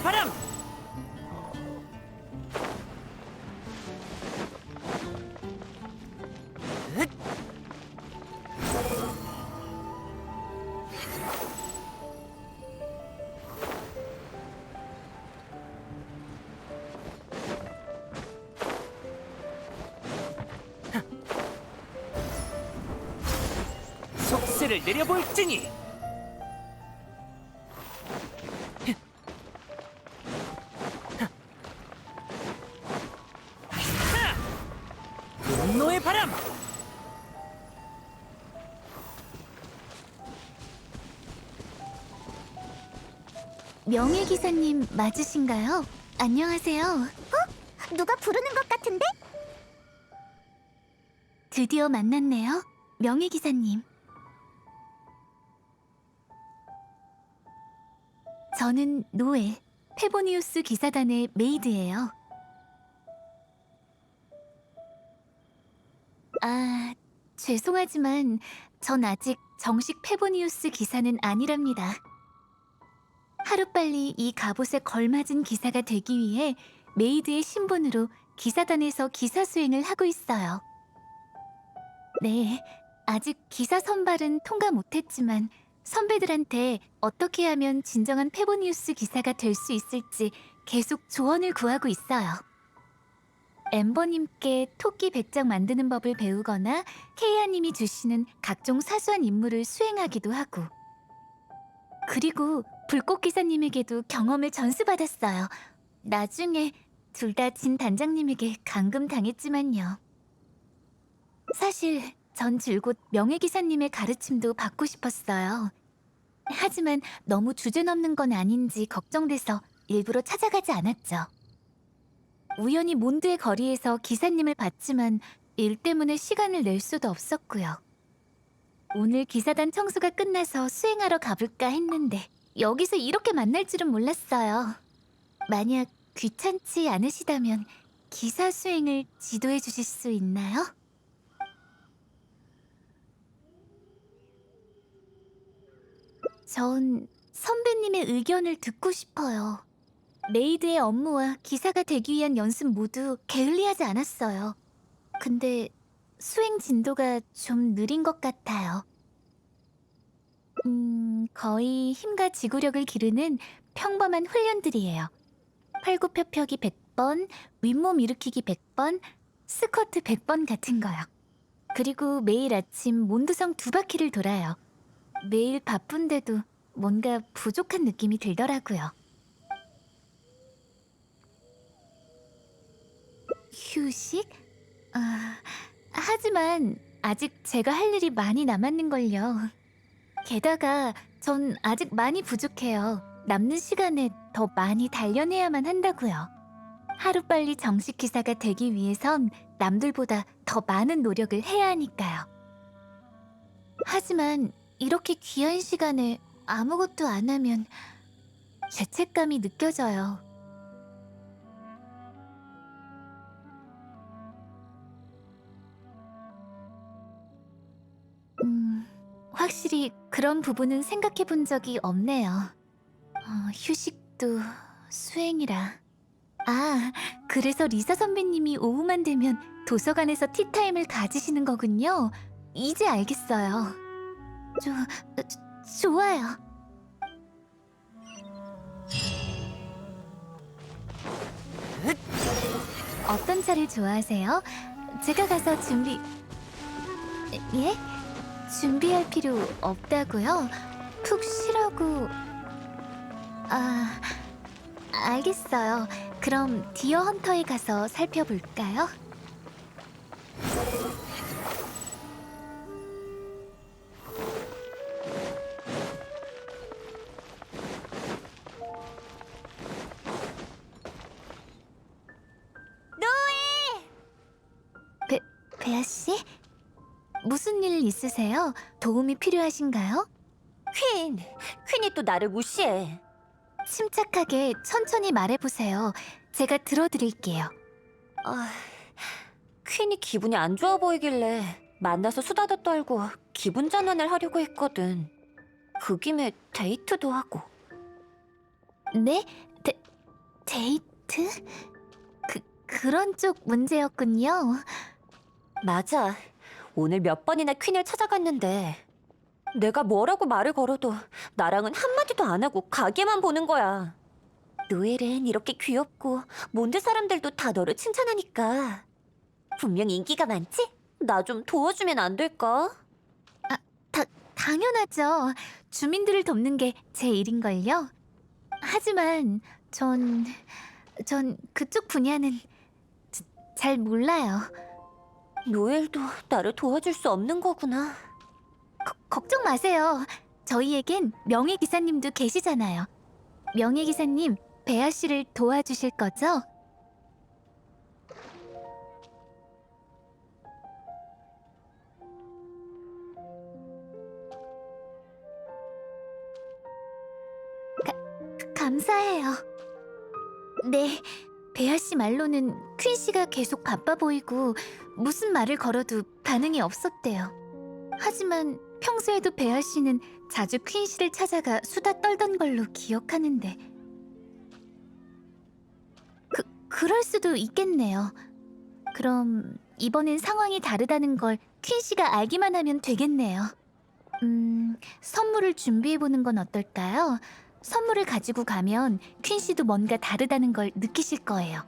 분노의 바람! 으ꯠ! 속세를 내려볼지니! 분노의 바람! 명예기사님 맞으신가요? 안녕하세요. 누가 부르는 것 같은데? 드디어 만났네요. 명예기사님. 저는 노에, 페보니우스 기사단의 메이드예요. 아, 죄송하지만 전 아직 정식 페보니우스 기사는 아니랍니다. 하루빨리 이 갑옷에 걸맞은 기사가 되기 위해 메이드의 신분으로 기사단에서 기사 수행을 하고 있어요. 네, 아직 기사 선발은 통과 못했지만 선배들한테 어떻게 하면 진정한 페보니우스 기사가 될 수 있을지 계속 조언을 구하고 있어요. 엠버님께 토끼 백장 만드는 법을 배우거나 케이아님이 주시는 각종 사소한 임무를 수행하기도 하고, 그리고 불꽃기사님에게도 경험을 전수받았어요. 나중에 둘 다 진 단장님에게 감금당했지만요. 사실 전 줄곧 명예기사님의 가르침도 받고 싶었어요. 하지만 너무 주제넘는 건 아닌지 걱정돼서 일부러 찾아가지 않았죠. 우연히 몬드의 거리에서 기사님을 봤지만 일 때문에 시간을 낼 수도 없었고요. 오늘 기사단 청소가 끝나서 수행하러 가볼까 했는데 여기서 이렇게 만날 줄은 몰랐어요. 만약 귀찮지 않으시다면 기사 수행을 지도해 주실 수 있나요? 전 선배님의 의견을 듣고 싶어요. 메이드의 업무와 기사가 되기 위한 연습 모두 게을리하지 않았어요. 근데 수행 진도가 좀 느린 것 같아요. 거의 힘과 지구력을 기르는 평범한 훈련들이에요. 팔굽혀펴기 100번, 윗몸 일으키기 100번, 스쿼트 100번 같은 거요. 그리고 매일 아침 몬드성 2바퀴를 돌아요. 매일 바쁜데도 뭔가 부족한 느낌이 들더라고요. 휴식? 하지만 아직 제가 할 일이 많이 남았는걸요. 게다가 전 아직 많이 부족해요. 남는 시간에 더 많이 단련해야만 한다고요. 하루빨리 정식 기사가 되기 위해선 남들보다 더 많은 노력을 해야 하니까요. 하지만 이렇게 귀한 시간에 아무것도 안 하면 죄책감이 느껴져요. 확실히 그런 부분은 생각해 본 적이 없네요. 휴식도 수행이라. 아, 그래서 리사 선배님이 오후만 되면 도서관에서 티타임을 가지시는 거군요. 이제 알겠어요. 좋아요. 어떤 차를 좋아하세요? 제가 가서 예? 준비할 필요 없다고요? 푹 쉬라고... 알겠어요. 그럼 디어 헌터에 가서 살펴볼까요? 베아씨? 무슨 일 있으세요? 도움이 필요하신가요? 퀸이 또 나를 무시해. 침착하게 천천히 말해보세요. 제가 들어드릴게요. 퀸이 기분이 안 좋아 보이길래 만나서 수다도 떨고 기분 전환을 하려고 했거든. 그 김에 데이트도 하고. 네? 데이트? 그런 쪽 문제였군요. 맞아. 오늘 몇 번이나 퀸을 찾아갔는데 내가 뭐라고 말을 걸어도 나랑은 한마디도 안 하고 가게만 보는 거야. 노엘은 이렇게 귀엽고 몬드 사람들도 다 너를 칭찬하니까 분명 인기가 많지? 나 좀 도와주면 안 될까? 당연하죠. 주민들을 돕는 게 제 일인걸요. 하지만 전 그쪽 분야는 잘 몰라요. 노엘도 나를 도와줄 수 없는 거구나. 걱정 마세요. 저희에겐 명예기사님도 계시잖아요. 명예기사님, 베아 씨를 도와주실 거죠? 감사해요. 네, 베아 씨 말로는 퀸 씨가 계속 바빠 보이고 무슨 말을 걸어도 반응이 없었대요. 하지만 평소에도 베아 씨는 자주 퀸 씨를 찾아가 수다 떨던 걸로 기억하는데 그럴 수도 있겠네요. 그럼 이번엔 상황이 다르다는 걸 퀸 씨가 알기만 하면 되겠네요. 선물을 준비해보는 건 어떨까요? 선물을 가지고 가면 퀸 씨도 뭔가 다르다는 걸 느끼실 거예요.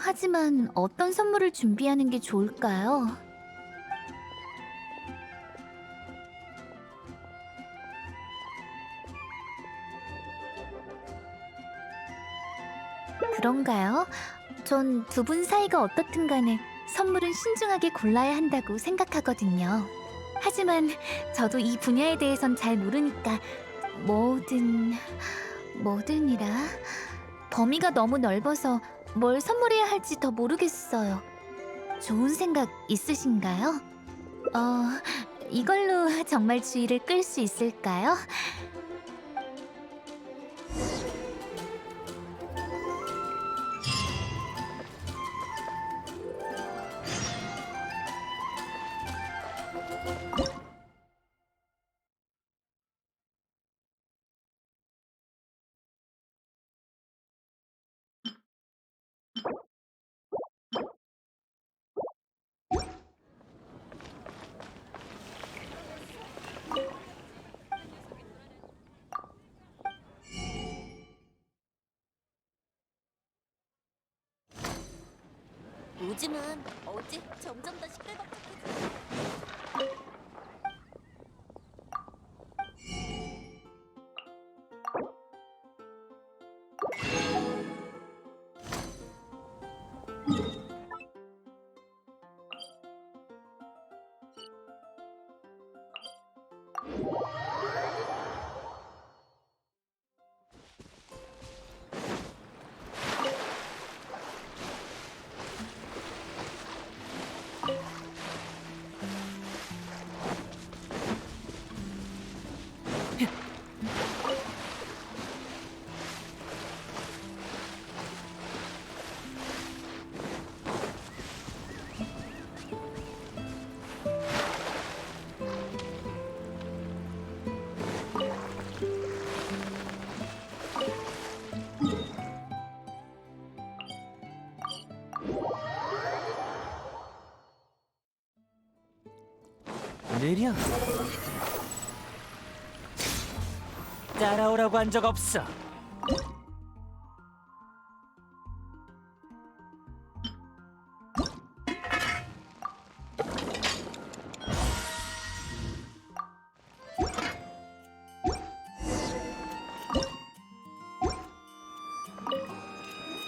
하지만 어떤 선물을 준비하는 게 좋을까요? 그런가요? 전 두 분 사이가 어떻든 간에 선물은 신중하게 골라야 한다고 생각하거든요. 하지만 저도 이 분야에 대해선 잘 모르니까 뭐든이라 범위가 너무 넓어서 뭘 선물해야 할지 더 모르겠어요. 좋은 생각 있으신가요? 이걸로 정말 주의를 끌 수 있을까요? 요즘은 어째 점점 더 시끌벅적해져. 느려. 따라오라고 한 적 없어.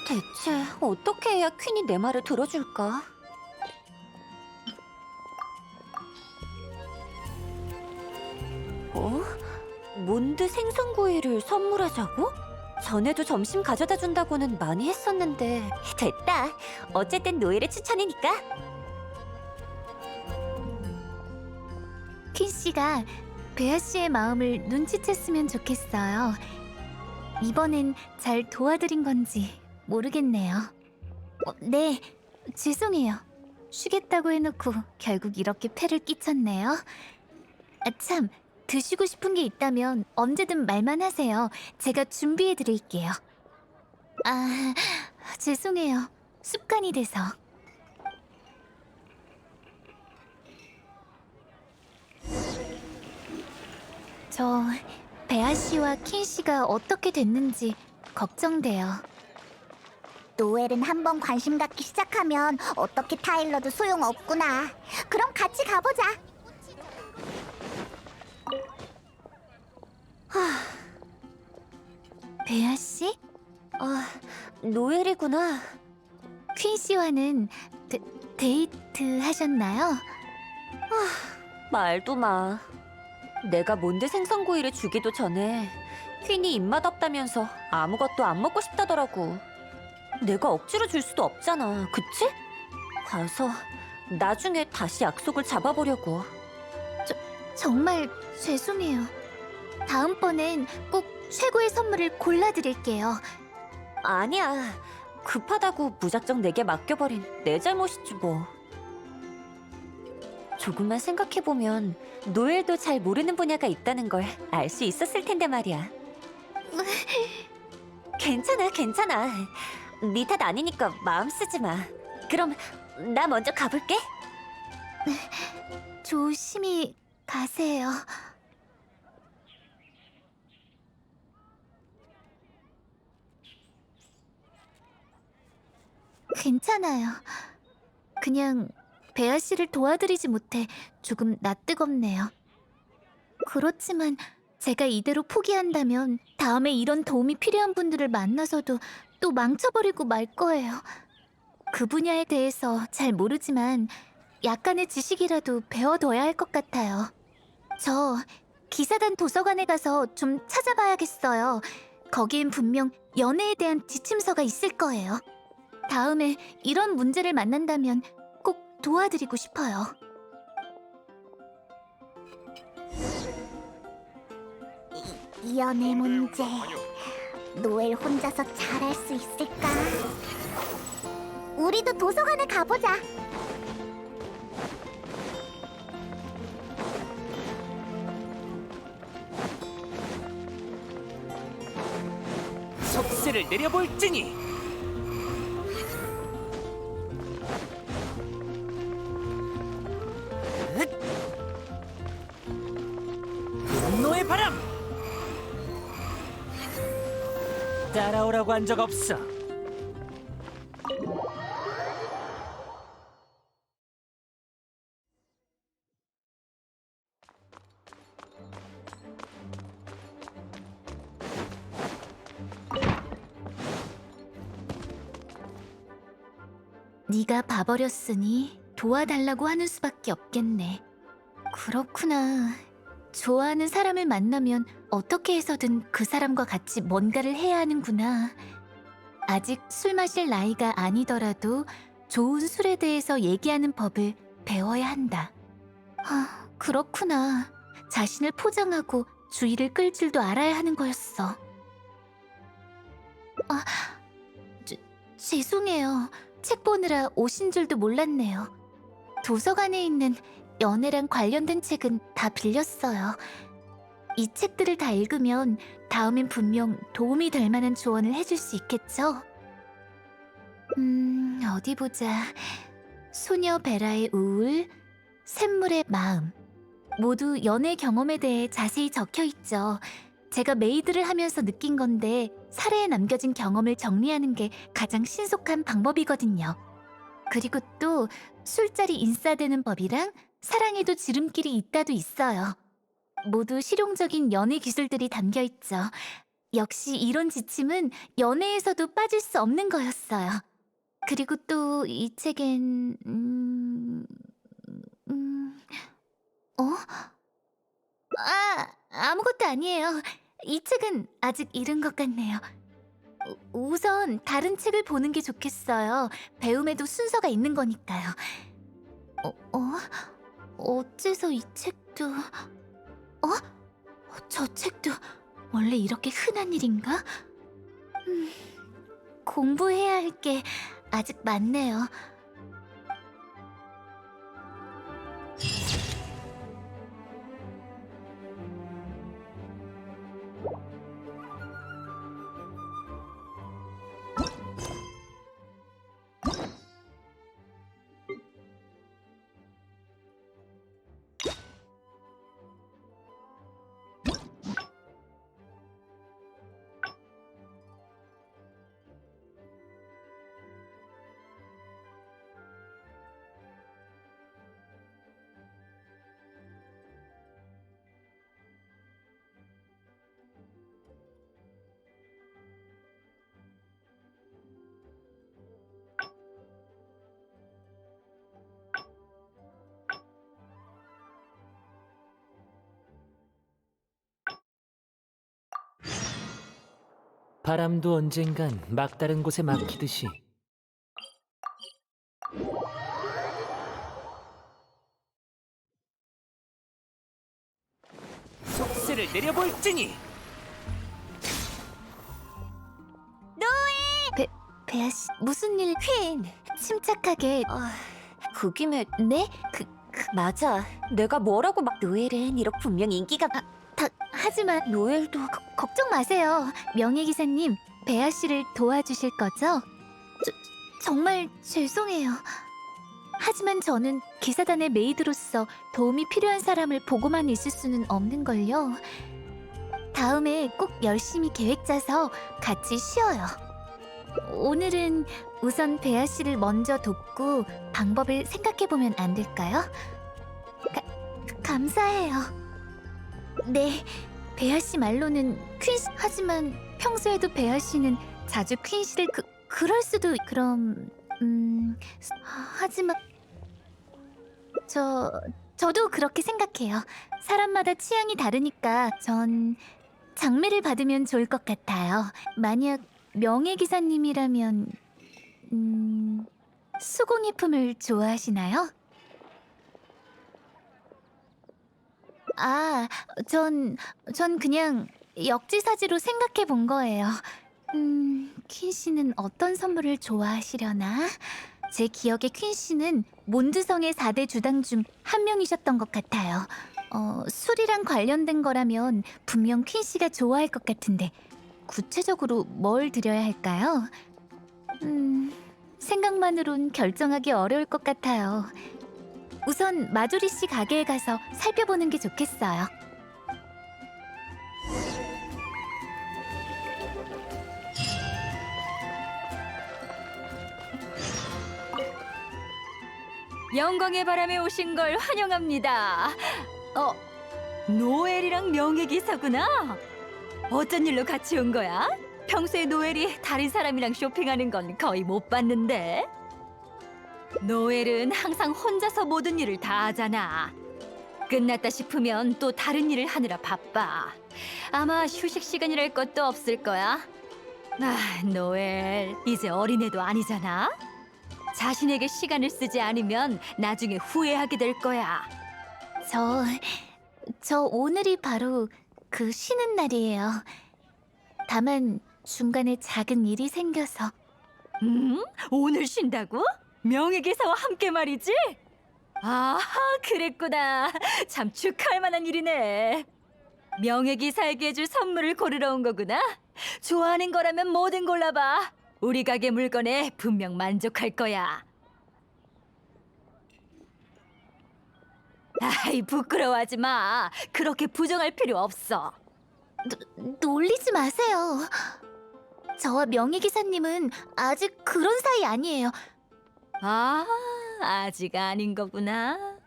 대체 어떻게 해야 퀸이 내 말을 들어줄까? 몬드 생선구이를 선물하자고? 전에도 점심 가져다 준다고는 많이 했었는데. 됐다. 어쨌든 노엘의 추천이니까. 퀸 씨가 베아 씨의 마음을 눈치챘으면 좋겠어요. 이번엔 잘 도와드린 건지 모르겠네요. 네, 죄송해요. 쉬겠다고 해놓고 결국 이렇게 폐를 끼쳤네요. 참, 드시고 싶은 게 있다면 언제든 말만 하세요. 제가 준비해 드릴게요. 아, 죄송해요. 습관이 돼서. 저 베아 씨와 킨 씨가 어떻게 됐는지 걱정돼요. 노엘은 한번 관심 갖기 시작하면 어떻게 타일러도 소용없구나. 그럼 같이 가보자. 베아 씨? 아, 노엘이구나. 퀸 씨와는 데이트 하셨나요? 말도 마. 내가 몬드 생선구이를 주기도 전에 퀸이 입맛 없다면서 아무것도 안 먹고 싶다더라고. 내가 억지로 줄 수도 없잖아, 그치? 가서 나중에 다시 약속을 잡아보려고. 정말 죄송해요. 다음번엔 꼭 최고의 선물을 골라드릴게요. 아니야. 급하다고 무작정 내게 맡겨버린 내 잘못이지 뭐. 조금만 생각해보면 노엘도 잘 모르는 분야가 있다는 걸 알 수 있었을 텐데 말이야. 괜찮아, 괜찮아. 네 탓 아니니까 마음 쓰지 마. 그럼 나 먼저 가볼게. 조심히 가세요. 괜찮아요. 그냥 베아 씨를 도와드리지 못해 조금 낯뜨겁네요. 그렇지만 제가 이대로 포기한다면 다음에 이런 도움이 필요한 분들을 만나서도 또 망쳐버리고 말 거예요. 그 분야에 대해서 잘 모르지만 약간의 지식이라도 배워둬야 할 것 같아요. 저 기사단 도서관에 가서 좀 찾아봐야겠어요. 거기엔 분명 연애에 대한 지침서가 있을 거예요. 다음에 이런 문제를 만난다면 꼭 도와드리고 싶어요. 연애 문제. 노엘 혼자서 잘할 수 있을까? 우리도 도서관에 가보자. 속세를 내려볼지니. 분노의 바람. 따라오라고 한 적 없어. 네가 봐버렸으니 도와달라고 하는 수밖에 없겠네. 그렇구나. 좋아하는 사람을 만나면 어떻게 해서든 그 사람과 같이 뭔가를 해야 하는구나. 아직 술 마실 나이가 아니더라도 좋은 술에 대해서 얘기하는 법을 배워야 한다. 그렇구나. 자신을 포장하고 주의를 끌 줄도 알아야 하는 거였어. 죄송해요. 책 보느라 오신 줄도 몰랐네요. 도서관에 있는 연애랑 관련된 책은 다 빌렸어요. 이 책들을 다 읽으면 다음엔 분명 도움이 될 만한 조언을 해줄 수 있겠죠? 어디 보자. 소녀 베라의 우울, 샘물의 마음. 모두 연애 경험에 대해 자세히 적혀 있죠. 제가 메이드를 하면서 느낀 건데 사례에 남겨진 경험을 정리하는 게 가장 신속한 방법이거든요. 그리고 또 술자리 인싸되는 법이랑 사랑에도 지름길이 있다도 있어요. 모두 실용적인 연애 기술들이 담겨 있죠. 역시 이런 지침은 연애에서도 빠질 수 없는 거였어요. 그리고 또 이 책엔 아무것도 아니에요. 이 책은 아직 이른 것 같네요. 우선 다른 책을 보는 게 좋겠어요. 배움에도 순서가 있는 거니까요. 어째서 이 책도... 저 책도 원래 이렇게 흔한 일인가? 공부해야 할 게 아직 많네요. 바람도 언젠간 막다른 곳에 막히듯이. 속세를 내려볼지니. 베아 씨, 무슨 일? 퀸! 침착하게. 그 김에 네? 맞아. 내가 뭐라고 노엘은 이렇게 분명 인기가 하지만 노엘도 걱정 마세요. 명예기사님, 베아 씨를 도와주실 거죠? 정말 죄송해요. 하지만 저는 기사단의 메이드로서 도움이 필요한 사람을 보고만 있을 수는 없는걸요. 다음에 꼭 열심히 계획 짜서 같이 쉬어요. 오늘은 우선 베아 씨를 먼저 돕고 방법을 생각해보면 안 될까요? 감사해요. 네, 베아 씨 말로는 퀸 씨, 하지만 평소에도 베아 씨는 자주 퀸 씨를 그럴 수도. 그럼 하지만 저도 그렇게 생각해요. 사람마다 취향이 다르니까 전 장미를 받으면 좋을 것 같아요. 만약 명예기사님이라면 수공예품을 좋아하시나요? 아, 전 그냥 역지사지로 생각해 본 거예요. 퀸 씨는 어떤 선물을 좋아하시려나? 제 기억에 퀸 씨는 몬드성의 4대 주당 중 한 명이셨던 것 같아요. 술이랑 관련된 거라면 분명 퀸 씨가 좋아할 것 같은데 구체적으로 뭘 드려야 할까요? 생각만으론 결정하기 어려울 것 같아요. 우선 마조리 씨 가게에 가서 살펴보는 게 좋겠어요. 영광의 바람에 오신 걸 환영합니다. 노엘이랑 명예기사구나. 어쩐 일로 같이 온 거야? 평소에 노엘이 다른 사람이랑 쇼핑하는 건 거의 못 봤는데. 노엘은 항상 혼자서 모든 일을 다 하잖아. 끝났다 싶으면 또 다른 일을 하느라 바빠. 아마 휴식 시간이랄 것도 없을 거야. 노엘, 이제 어린애도 아니잖아. 자신에게 시간을 쓰지 않으면 나중에 후회하게 될 거야. 저 오늘이 바로 그 쉬는 날이에요. 다만 중간에 작은 일이 생겨서. 오늘 쉰다고? 명예기사와 함께 말이지? 아, 그랬구나. 참 축하할 만한 일이네. 명예기사에게 해줄 선물을 고르러 온 거구나. 좋아하는 거라면 뭐든 골라봐. 우리 가게 물건에 분명 만족할 거야. 아이, 부끄러워하지 마. 그렇게 부정할 필요 없어. 놀리지 마세요. 저와 명예기사님은 아직 그런 사이 아니에요. 아, 아직 아닌 거구나.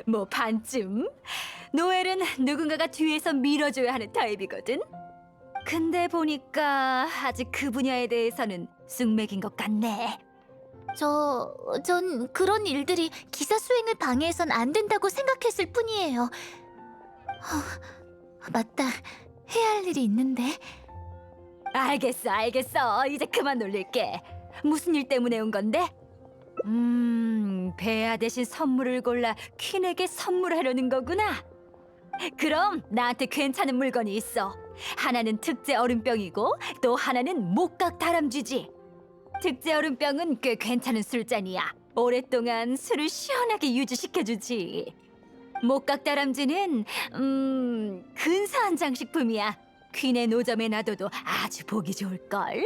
뭐 반쯤. 노엘은 누군가가 뒤에서 밀어줘야 하는 타입이거든. 근데 보니까 아직 그 분야에 대해서는 쑥맥인 것 같네. 전 그런 일들이 기사 수행을 방해해선 안 된다고 생각했을 뿐이에요. 맞다. 해야 할 일이 있는데. 알겠어. 이제 그만 놀릴게. 무슨 일 때문에 온 건데? 베아 대신 선물을 골라 퀸에게 선물하려는 거구나. 그럼 나한테 괜찮은 물건이 있어. 하나는 특제 얼음병이고 또 하나는 목각 다람쥐지. 특제 얼음병은 꽤 괜찮은 술잔이야. 오랫동안 술을 시원하게 유지시켜주지. 목각 다람쥐는 근사한 장식품이야. 퀸의 노점에 놔둬도 아주 보기 좋을걸.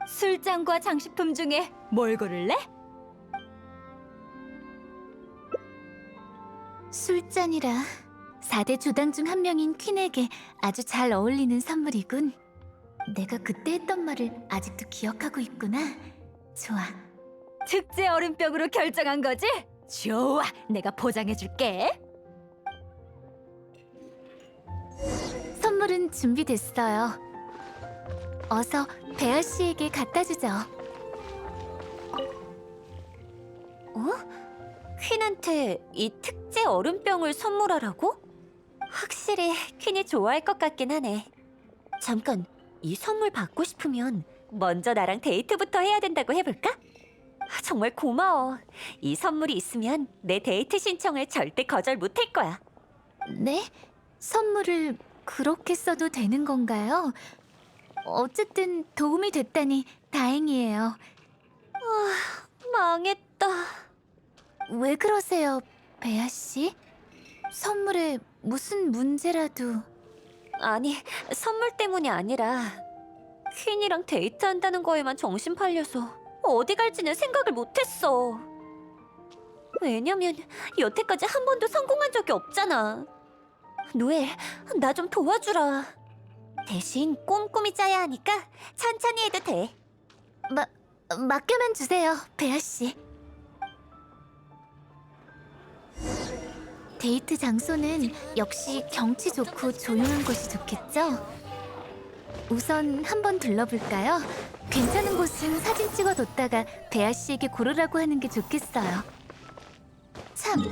술잔과 장식품 중에 뭘 고를래? 술잔이라 4대 주당 중 한 명인 퀸에게 아주 잘 어울리는 선물이군. 내가 그때 했던 말을 아직도 기억하고 있구나. 좋아. 특제 얼음병으로 결정한 거지? 좋아, 내가 포장해줄게. 선물은 준비됐어요. 어서 베아 씨에게 갖다 주죠. 퀸한테 이 특제 얼음병을 선물하라고? 확실히 퀸이 좋아할 것 같긴 하네. 잠깐, 이 선물 받고 싶으면 먼저 나랑 데이트부터 해야 된다고 해볼까? 정말 고마워. 이 선물이 있으면 내 데이트 신청을 절대 거절 못할 거야. 네? 선물을 그렇게 써도 되는 건가요? 어쨌든 도움이 됐다니 다행이에요. 망했다. 왜 그러세요, 베아 씨? 선물에 무슨 문제라도... 아니, 선물 때문이 아니라 퀸이랑 데이트한다는 거에만 정신 팔려서 어디 갈지는 생각을 못했어. 왜냐면 여태까지 한 번도 성공한 적이 없잖아. 노엘, 나 좀 도와주라. 대신 꼼꼼히 짜야 하니까 천천히 해도 돼. 맡겨만 주세요, 베아 씨. 데이트 장소는 역시 경치 좋고 조용한 곳이 좋겠죠? 우선 한번 둘러볼까요? 괜찮은 곳은 사진 찍어뒀다가 베아 씨에게 고르라고 하는 게 좋겠어요. 참,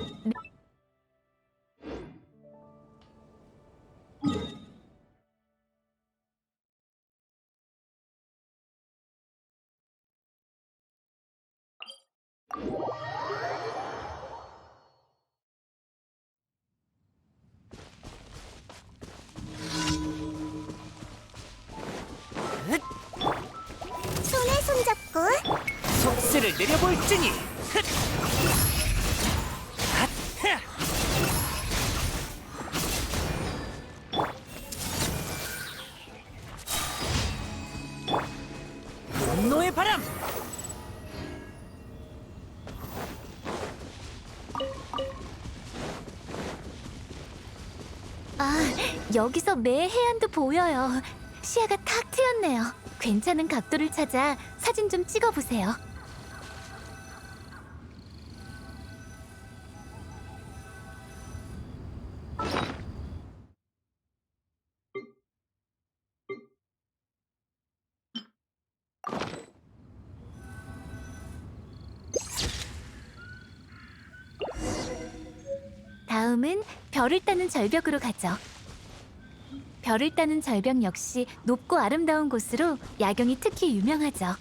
손에 손잡고 속세를 내려볼지니. 흑! 핫! 하! 분노의 바람. 아, 여기서 매 해안도 보여요. 시야가 탁 트였네요. 괜찮은 각도를 찾아 사진 좀 찍어보세요. 다음은 별을 따는 절벽으로 가죠. 별을 따는 절벽 역시 높고 아름다운 곳으로 야경이 특히 유명하죠.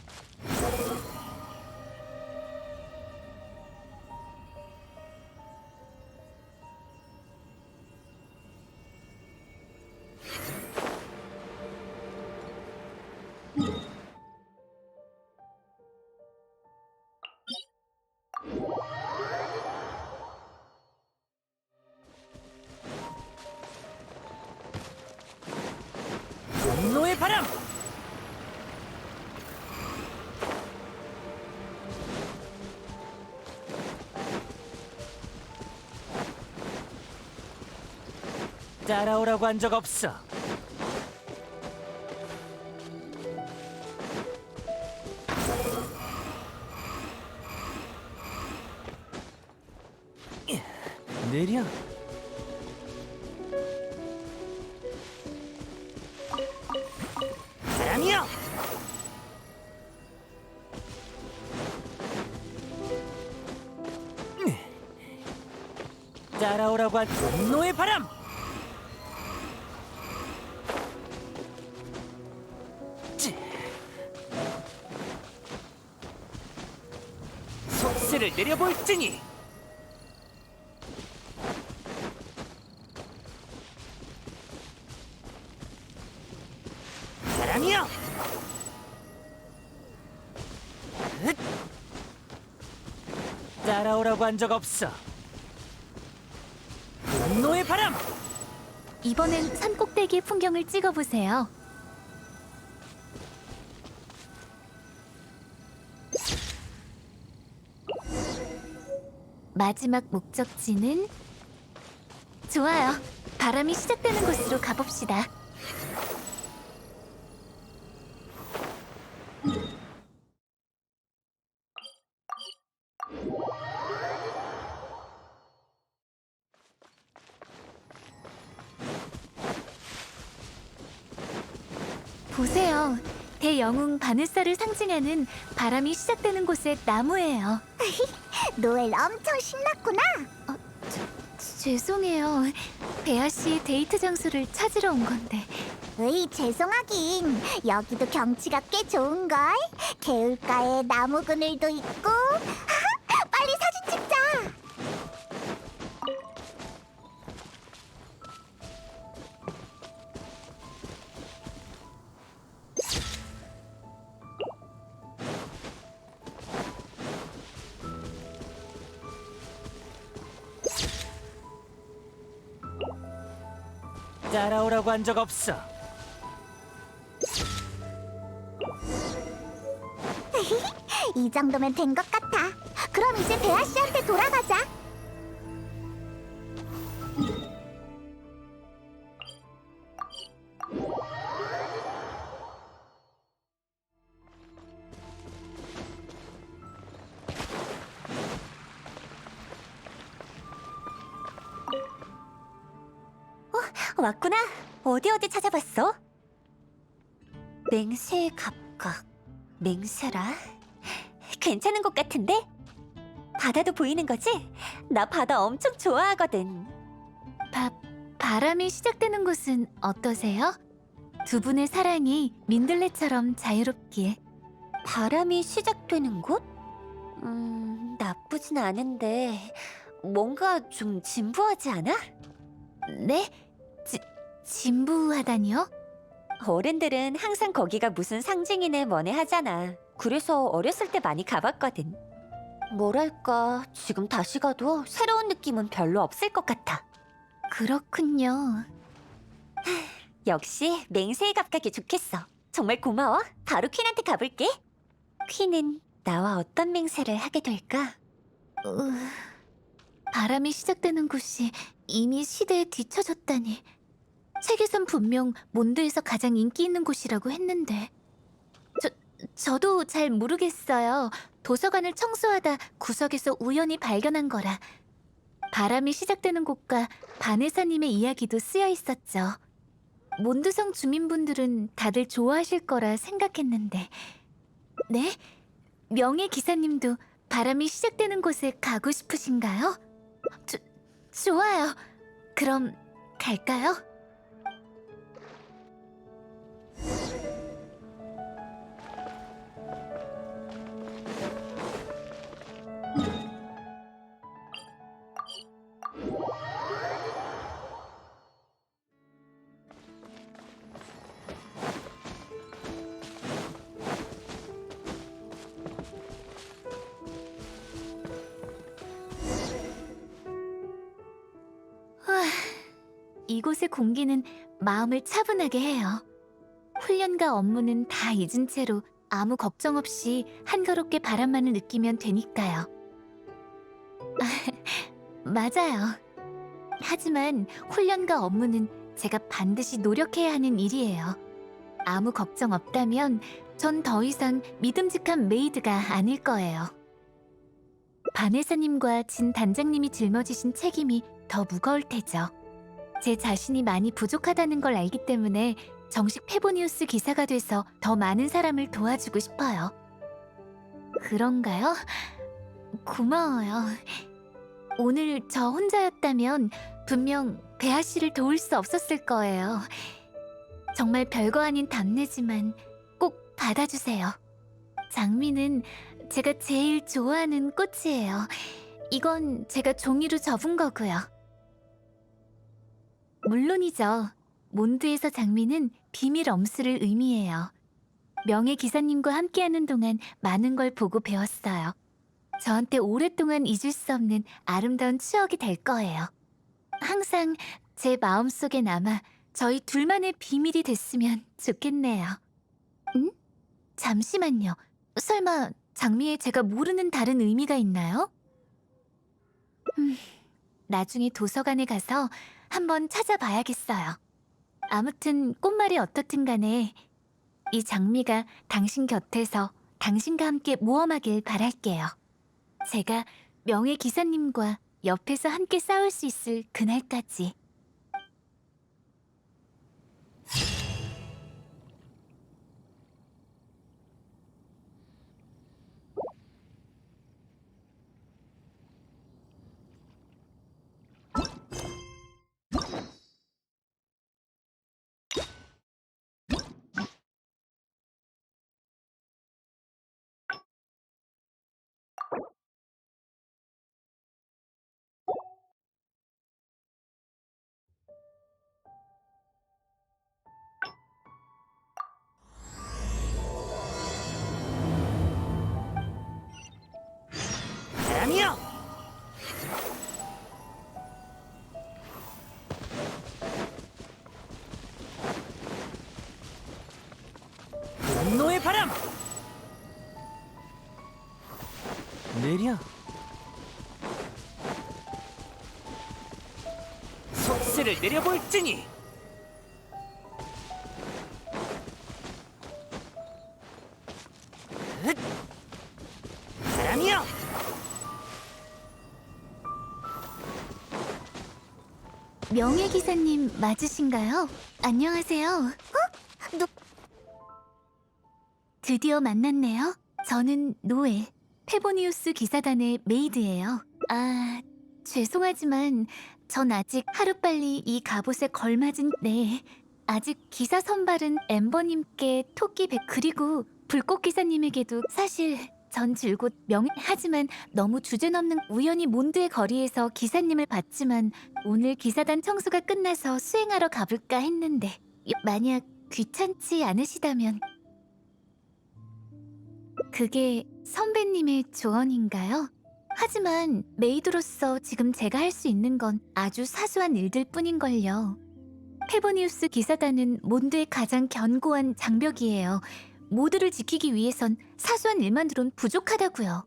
분노의 바람. 따라오라고 한 적 없어. 느려. 바람이여. 따라오라고 한 분노의 바람. 속세를 내려볼지니. 바람이여. 흑! 따라오라고 한 적 없어. 분노의 바람. 이번엔 산 꼭대기의 풍경을 찍어보세요. 마지막 목적지는 좋아요. 바람이 시작되는 곳으로 가봅시다. 보세요. 대영웅 바네사를 상징하는 바람이 시작되는 곳의 나무예요. 노엘 엄청 신났구나. 죄송해요. 베아 씨의 데이트 장소를 찾으러 온 건데 으이, 죄송하긴. 여기도 경치가 꽤 좋은걸. 개울가에 나무 그늘도 있고. 빨리 사진 찍자. 따라오라고 한 적 없어. 이 정도면 된 것 같아. 그럼 이제 배아 씨한테 돌아가자. 왔구나. 어디 찾아봤어? 맹세의 갑각. 맹세라? 괜찮은 곳 같은데? 바다도 보이는 거지? 나 바다 엄청 좋아하거든. 바람이 시작되는 곳은 어떠세요? 두 분의 사랑이 민들레처럼 자유롭기에. 바람이 시작되는 곳? 나쁘진 않은데 뭔가 좀 진부하지 않아? 네? 진부하다니요? 어른들은 항상 거기가 무슨 상징이네 뭐네 하잖아. 그래서 어렸을 때 많이 가봤거든. 뭐랄까, 지금 다시 가도 새로운 느낌은 별로 없을 것 같아. 그렇군요. 역시 맹세의 갑각이 좋겠어. 정말 고마워. 바로 퀸한테 가볼게. 퀸은 나와 어떤 맹세를 하게 될까? 바람이 시작되는 곳이 이미 시대에 뒤처졌다니. 책에선 분명 몬드에서 가장 인기 있는 곳이라고 했는데. 저도 잘 모르겠어요. 도서관을 청소하다 구석에서 우연히 발견한 거라. 바람이 시작되는 곳과 바네사님의 이야기도 쓰여 있었죠. 몬드성 주민분들은 다들 좋아하실 거라 생각했는데. 네? 명예 기사님도 바람이 시작되는 곳에 가고 싶으신가요? 좋아요. 그럼 갈까요? 이곳의 공기는 마음을 차분하게 해요. 훈련과 업무는 다 잊은 채로 아무 걱정 없이 한가롭게 바람만을 느끼면 되니까요. 맞아요. 하지만 훈련과 업무는 제가 반드시 노력해야 하는 일이에요. 아무 걱정 없다면 전 더 이상 믿음직한 메이드가 아닐 거예요. 바네사님과 진 단장님이 짊어지신 책임이 더 무거울 테죠. 제 자신이 많이 부족하다는 걸 알기 때문에 정식 페보니우스 기사가 돼서 더 많은 사람을 도와주고 싶어요. 그런가요? 고마워요. 오늘 저 혼자였다면 분명 배아 씨를 도울 수 없었을 거예요. 정말 별거 아닌 답례지만 꼭 받아주세요. 장미는 제가 제일 좋아하는 꽃이에요. 이건 제가 종이로 접은 거고요. 물론이죠. 몬드에서 장미는 비밀 엄수를 의미해요. 명예 기사님과 함께하는 동안 많은 걸 보고 배웠어요. 저한테 오랫동안 잊을 수 없는 아름다운 추억이 될 거예요. 항상 제 마음속에 남아 저희 둘만의 비밀이 됐으면 좋겠네요. 응? 잠시만요. 설마 장미에 제가 모르는 다른 의미가 있나요? 나중에 도서관에 가서 한번 찾아봐야겠어요. 아무튼 꽃말이 어떻든 간에 이 장미가 당신 곁에서 당신과 함께 모험하길 바랄게요. 제가 명예 기사님과 옆에서 함께 싸울 수 있을 그날까지. 뎁스를 내려볼지니. 흑! 바람이여! 명예기사님 맞으신가요? 안녕하세요. 드디어 만났네요. 저는 노에, 페보니우스 기사단의 메이드예요. 아, 죄송하지만 전 아직 하루빨리 이 갑옷에 걸맞은 아직 기사 선발은 엠버님께 토끼백 그리고 불꽃기사님에게도 사실 전 줄곧 하지만 너무 주제넘는 우연히 몬드의 거리에서 기사님을 봤지만 오늘 기사단 청소가 끝나서 수행하러 가볼까 했는데 만약 귀찮지 않으시다면 그게 선배님의 조언인가요? 하지만 메이드로서 지금 제가 할 수 있는 건 아주 사소한 일들 뿐인걸요. 페보니우스 기사단은 몬드의 가장 견고한 장벽이에요. 모두를 지키기 위해선 사소한 일만으론 부족하다고요.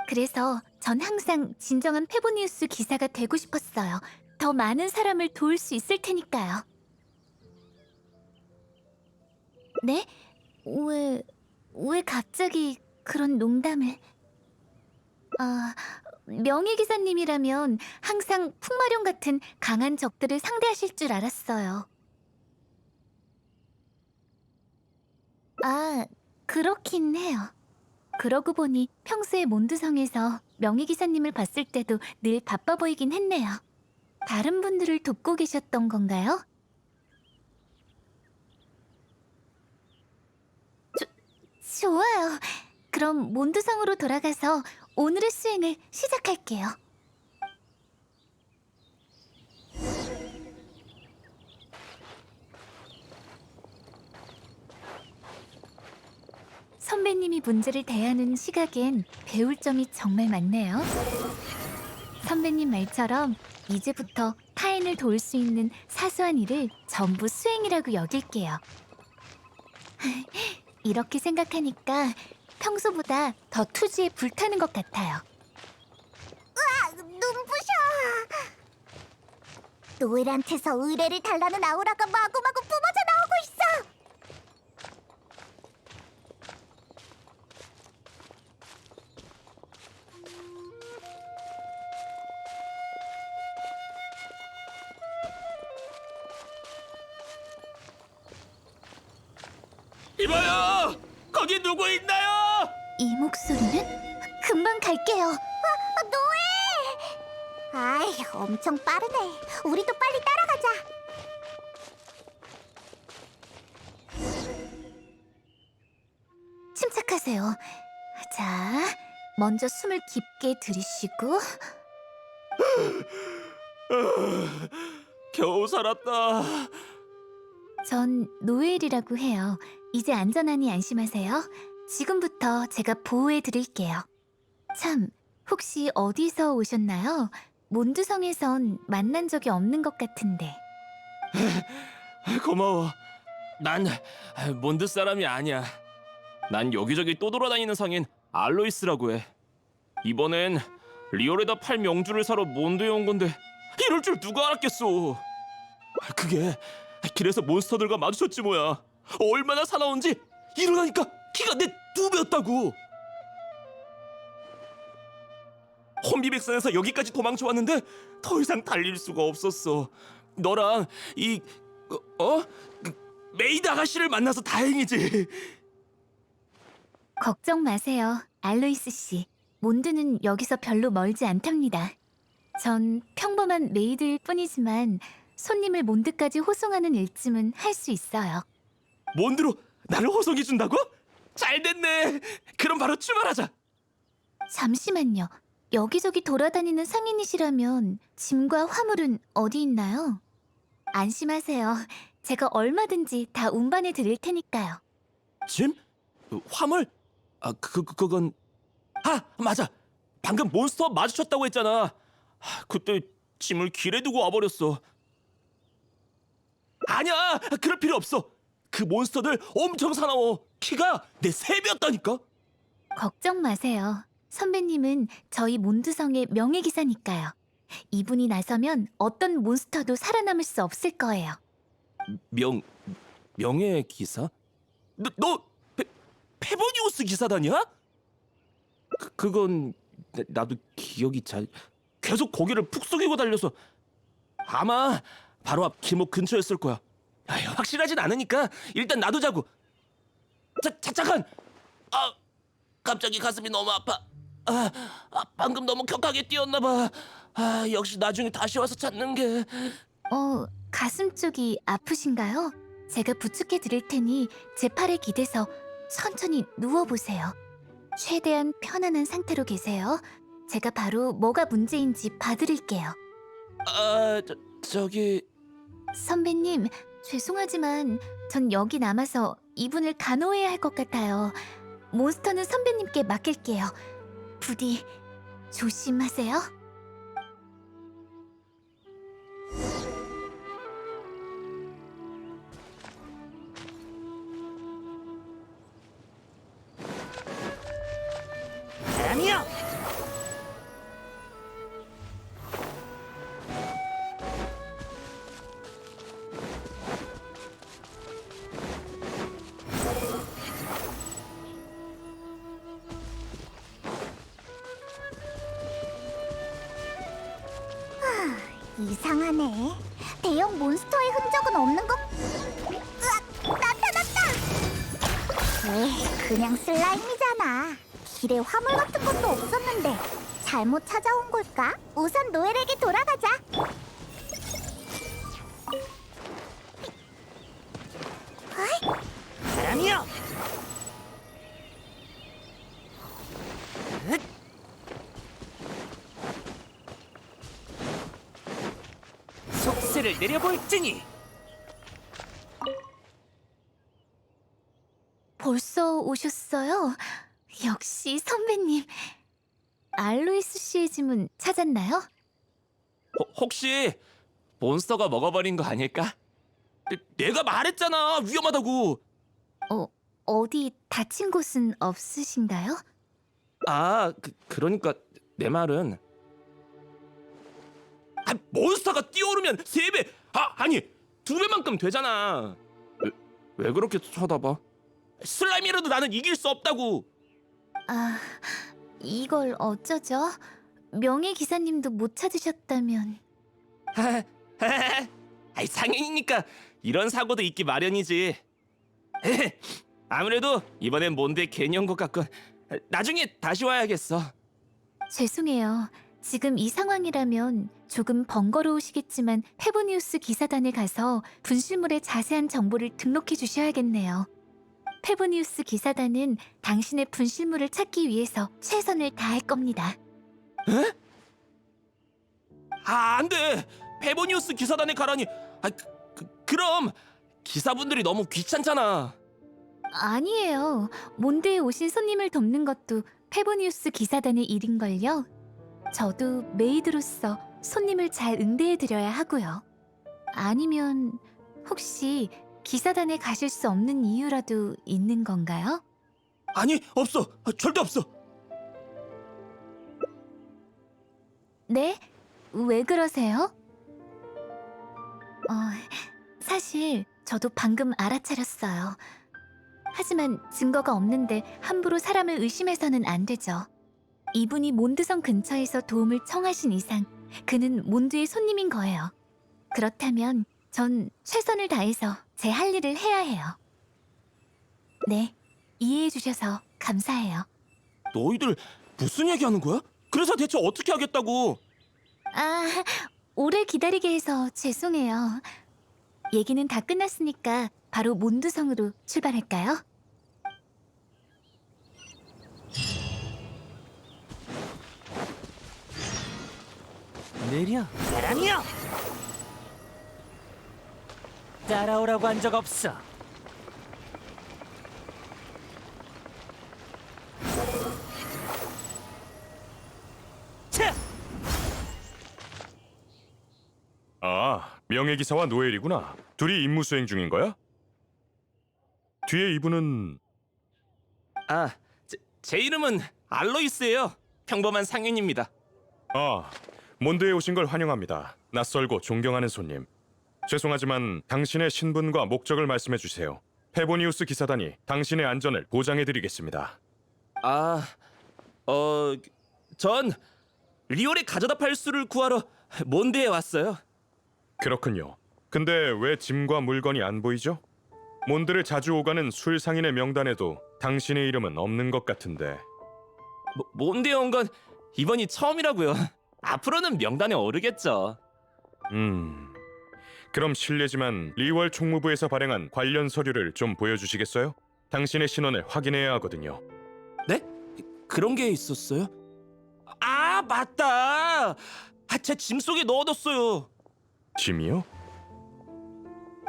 그래서 전 항상 진정한 페보니우스 기사가 되고 싶었어요. 더 많은 사람을 도울 수 있을 테니까요. 네? 왜 갑자기 그런 농담을... 명예기사님이라면 항상 풍마룡 같은 강한 적들을 상대하실 줄 알았어요. 그렇긴 해요. 그러고 보니 평소에 몬드성에서 명예기사님을 봤을 때도 늘 바빠 보이긴 했네요. 다른 분들을 돕고 계셨던 건가요? 좋아요. 그럼 몬드성으로 돌아가서 오늘의 수행을 시작할게요. 선배님이 문제를 대하는 시각엔 배울 점이 정말 많네요. 선배님 말처럼 이제부터 타인을 도울 수 있는 사소한 일을 전부 수행이라고 여길게요. 이렇게 생각하니까 평소보다 더 투지에 불타는 것 같아요. 눈부셔. 노엘한테서 의뢰를 달라는 아우라가 마구마구 뿜어져 나오고 있어. 이봐요! 거기 누구 있나요? 이 목소리는? 금방 갈게요. 노엘! 아이, 엄청 빠르네. 우리도 빨리 따라가자. 침착하세요. 자, 먼저 숨을 깊게 들이쉬고 겨우 살았다. 전 노엘이라고 해요. 이제 안전하니 안심하세요. 지금부터 제가 보호해 드릴게요. 참, 혹시 어디서 오셨나요? 몬드성에선 만난 적이 없는 것 같은데. 고마워. 난 몬드 사람이 아니야. 난 여기저기 또 돌아다니는 상인 알로이스라고 해. 이번엔 리올에다 팔 명주를 사러 몬드에 온 건데 이럴 줄 누가 알았겠어. 그게 길에서 몬스터들과 마주쳤지 뭐야. 얼마나 사나운지 일어나니까 키가 내 2배였다고. 혼비백산에서 여기까지 도망쳐 왔는데 더 이상 달릴 수가 없었어. 너랑 메이드 아가씨를 만나서 다행이지. 걱정 마세요, 알로이스 씨. 몬드는 여기서 별로 멀지 않답니다. 전 평범한 메이드일 뿐이지만 손님을 몬드까지 호송하는 일쯤은 할 수 있어요. 몬드로 나를 호송해 준다고? 잘 됐네. 그럼 바로 출발하자. 잠시만요. 여기저기 돌아다니는 상인이시라면 짐과 화물은 어디 있나요? 안심하세요. 제가 얼마든지 다 운반해 드릴 테니까요. 짐? 화물? 그건 맞아. 방금 몬스터 마주쳤다고 했잖아. 그때 짐을 길에 두고 와버렸어. 아니야, 그럴 필요 없어. 그 몬스터들 엄청 사나워. 키가 내 3배였다니까. 걱정 마세요. 선배님은 저희 몬드성의 명예기사니까요. 이분이 나서면 어떤 몬스터도 살아남을 수 없을 거예요. 명예 기사? 너 페보니우스 기사단이야? 그건 나도 기억이 잘 계속 거기를 푹 숙이고 달려서 아마 바로 앞 길목 근처였을 거야. 아휴, 확실하진 않으니까 일단 놔두자고. 잠깐. 갑자기 가슴이 너무 아파. 방금 너무 격하게 뛰었나 봐. 역시 나중에 다시 와서 찾는 게. 가슴 쪽이 아프신가요? 제가 부축해 드릴 테니 제 팔에 기대서 천천히 누워보세요. 최대한 편안한 상태로 계세요. 제가 바로 뭐가 문제인지 봐드릴게요. 저기 선배님, 죄송하지만 전 여기 남아서 이분을 간호해야 할 것 같아요. 몬스터는 선배님께 맡길게요. 부디 조심하세요. 사람이여! 이상하네. 대형 몬스터의 흔적은 없는 것. 으악! 나타났다! 에이, 그냥 슬라임이잖아. 길에 화물 같은 것도 없었는데 잘못 찾아온 걸까? 우선 노엘에게 돌아가자. 사람이여! 속세를 내려볼지니! 벌써 오셨어요? 역시 선배님. 알로이스 씨의 짐은 찾았나요? 혹시 몬스터가 먹어버린 거 아닐까? 내가 말했잖아, 위험하다고. 어디 다친 곳은 없으신가요? 그러니까 내 말은 몬스터가 뛰어오르면 3배, 아니 2배만큼 되잖아. 왜 그렇게 쳐다봐? 슬라임이라도 나는 이길 수 없다고. 이걸 어쩌죠? 명예 기사님도 못 찾으셨다면. 상인이니까 이런 사고도 있기 마련이지. 아무래도 이번엔 몬드에 괜히 온 것 같군. 나중에 다시 와야겠어. 죄송해요. 지금 이 상황이라면 조금 번거로우시겠지만 페보니우스 기사단에 가서 분실물의 자세한 정보를 등록해 주셔야겠네요. 페보니우스 기사단은 당신의 분실물을 찾기 위해서 최선을 다할 겁니다. 안 돼. 페보니우스 기사단에 가라니. 그럼 기사분들이 너무 귀찮잖아. 아니에요. 몬드에 오신 손님을 돕는 것도 페보니우스 기사단의 일인걸요. 저도 메이드로서 손님을 잘 응대해드려야 하고요. 아니면 혹시 기사단에 가실 수 없는 이유라도 있는 건가요? 아니, 없어. 절대 없어. 네? 왜 그러세요? 사실 저도 방금 알아차렸어요. 하지만 증거가 없는데 함부로 사람을 의심해서는 안 되죠. 이분이 몬드성 근처에서 도움을 청하신 이상 그는 몬드의 손님인 거예요. 그렇다면 전 최선을 다해서 제 할 일을 해야 해요. 네, 이해해 주셔서 감사해요. 너희들 무슨 얘기하는 거야? 그래서 대체 어떻게 하겠다고? 오래 기다리게 해서 죄송해요. 얘기는 다 끝났으니까 바로 몬드성으로 출발할까요? 느려, 사람이여! 따라오라고 한 적 없어. 차! 명예기사와 노엘이구나. 둘이 임무 수행 중인 거야? 뒤에 이분은 제 이름은 알로이스예요. 평범한 상인입니다. 몬드에 오신 걸 환영합니다. 낯설고 존경하는 손님. 죄송하지만 당신의 신분과 목적을 말씀해 주세요. 페보니우스 기사단이 당신의 안전을 보장해드리겠습니다. 전 리올의 가져다 팔 술을 구하러 몬드에 왔어요. 그렇군요. 근데 왜 짐과 물건이 안 보이죠? 몬드를 자주 오가는 술 상인의 명단에도 당신의 이름은 없는 것 같은데. 몬드에 온 건 이번이 처음이라고요. 앞으로는 명단에 오르겠죠. 그럼 실례지만 리월 총무부에서 발행한 관련 서류를 좀 보여주시겠어요? 당신의 신원을 확인해야 하거든요. 네? 그런 게 있었어요? 아, 맞다. 제 짐 속에 넣어뒀어요. 짐이요?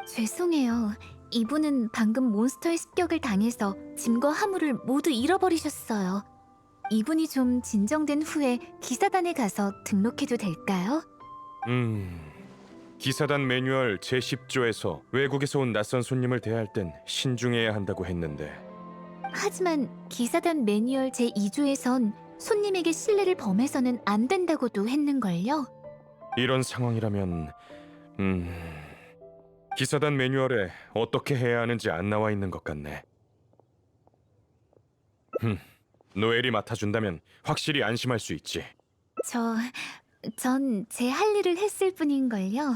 죄송해요. 이분은 방금 몬스터의 습격을 당해서 짐과 화물을 모두 잃어버리셨어요. 이분이 좀 진정된 후에 기사단에 가서 등록해도 될까요? 기사단 매뉴얼 제10조에서 외국에서 온 낯선 손님을 대할 땐 신중해야 한다고 했는데. 하지만 기사단 매뉴얼 제2조에선 손님에게 신뢰를 범해서는 안 된다고도 했는걸요. 이런 상황이라면 기사단 매뉴얼에 어떻게 해야 하는지 안 나와 있는 것 같네. 노엘이 맡아준다면 확실히 안심할 수 있지. 전 제 할 일을 했을 뿐인걸요.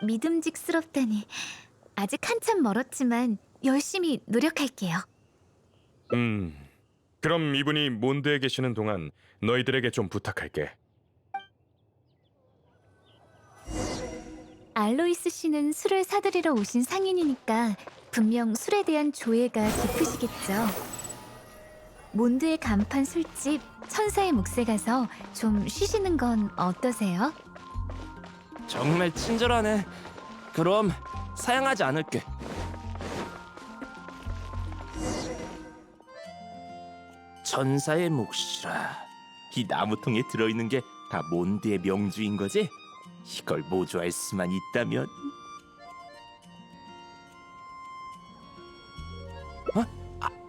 믿음직스럽다니. 아직 한참 멀었지만 열심히 노력할게요. 그럼 이분이 몬드에 계시는 동안 너희들에게 좀 부탁할게. 알로이스 씨는 술을 사들이러 오신 상인이니까 분명 술에 대한 조예가 깊으시겠죠. 몬드의 간판 술집 천사의 몫에 가서 좀 쉬시는 건 어떠세요? 정말 친절하네. 그럼 사양하지 않을게. 천사의 몫이라. 이 나무통에 들어있는 게 다 몬드의 명주인 거지? 이걸 모조할 수만 있다면.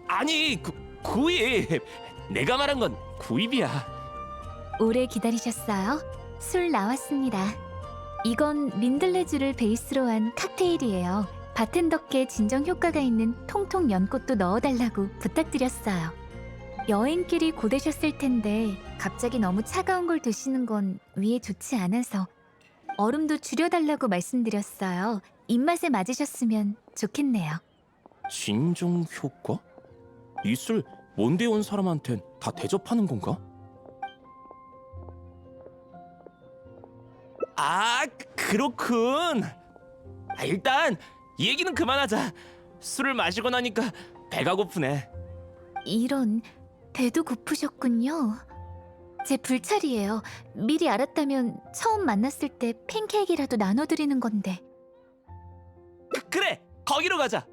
아니, 구입. 내가 말한 건 구입이야. 오래 기다리셨어요? 술 나왔습니다. 이건 민들레주를 베이스로 한 칵테일이에요. 바텐더께 진정 효과가 있는 통통 연꽃도 넣어달라고 부탁드렸어요. 여행길이 고되셨을 텐데 갑자기 너무 차가운 걸 드시는 건 위에 좋지 않아서 얼음도 줄여달라고 말씀드렸어요. 입맛에 맞으셨으면 좋겠네요. 진정 효과? 이 술 몬드에 온 사람한텐 다 대접하는 건가? 아, 그렇군. 일단 이 얘기는 그만하자. 술을 마시고 나니까 배가 고프네. 이런, 배도 고프셨군요. 제 불찰이에요. 미리 알았다면 처음 만났을 때 팬케이크라도 나눠드리는 건데. 그래, 거기로 가자.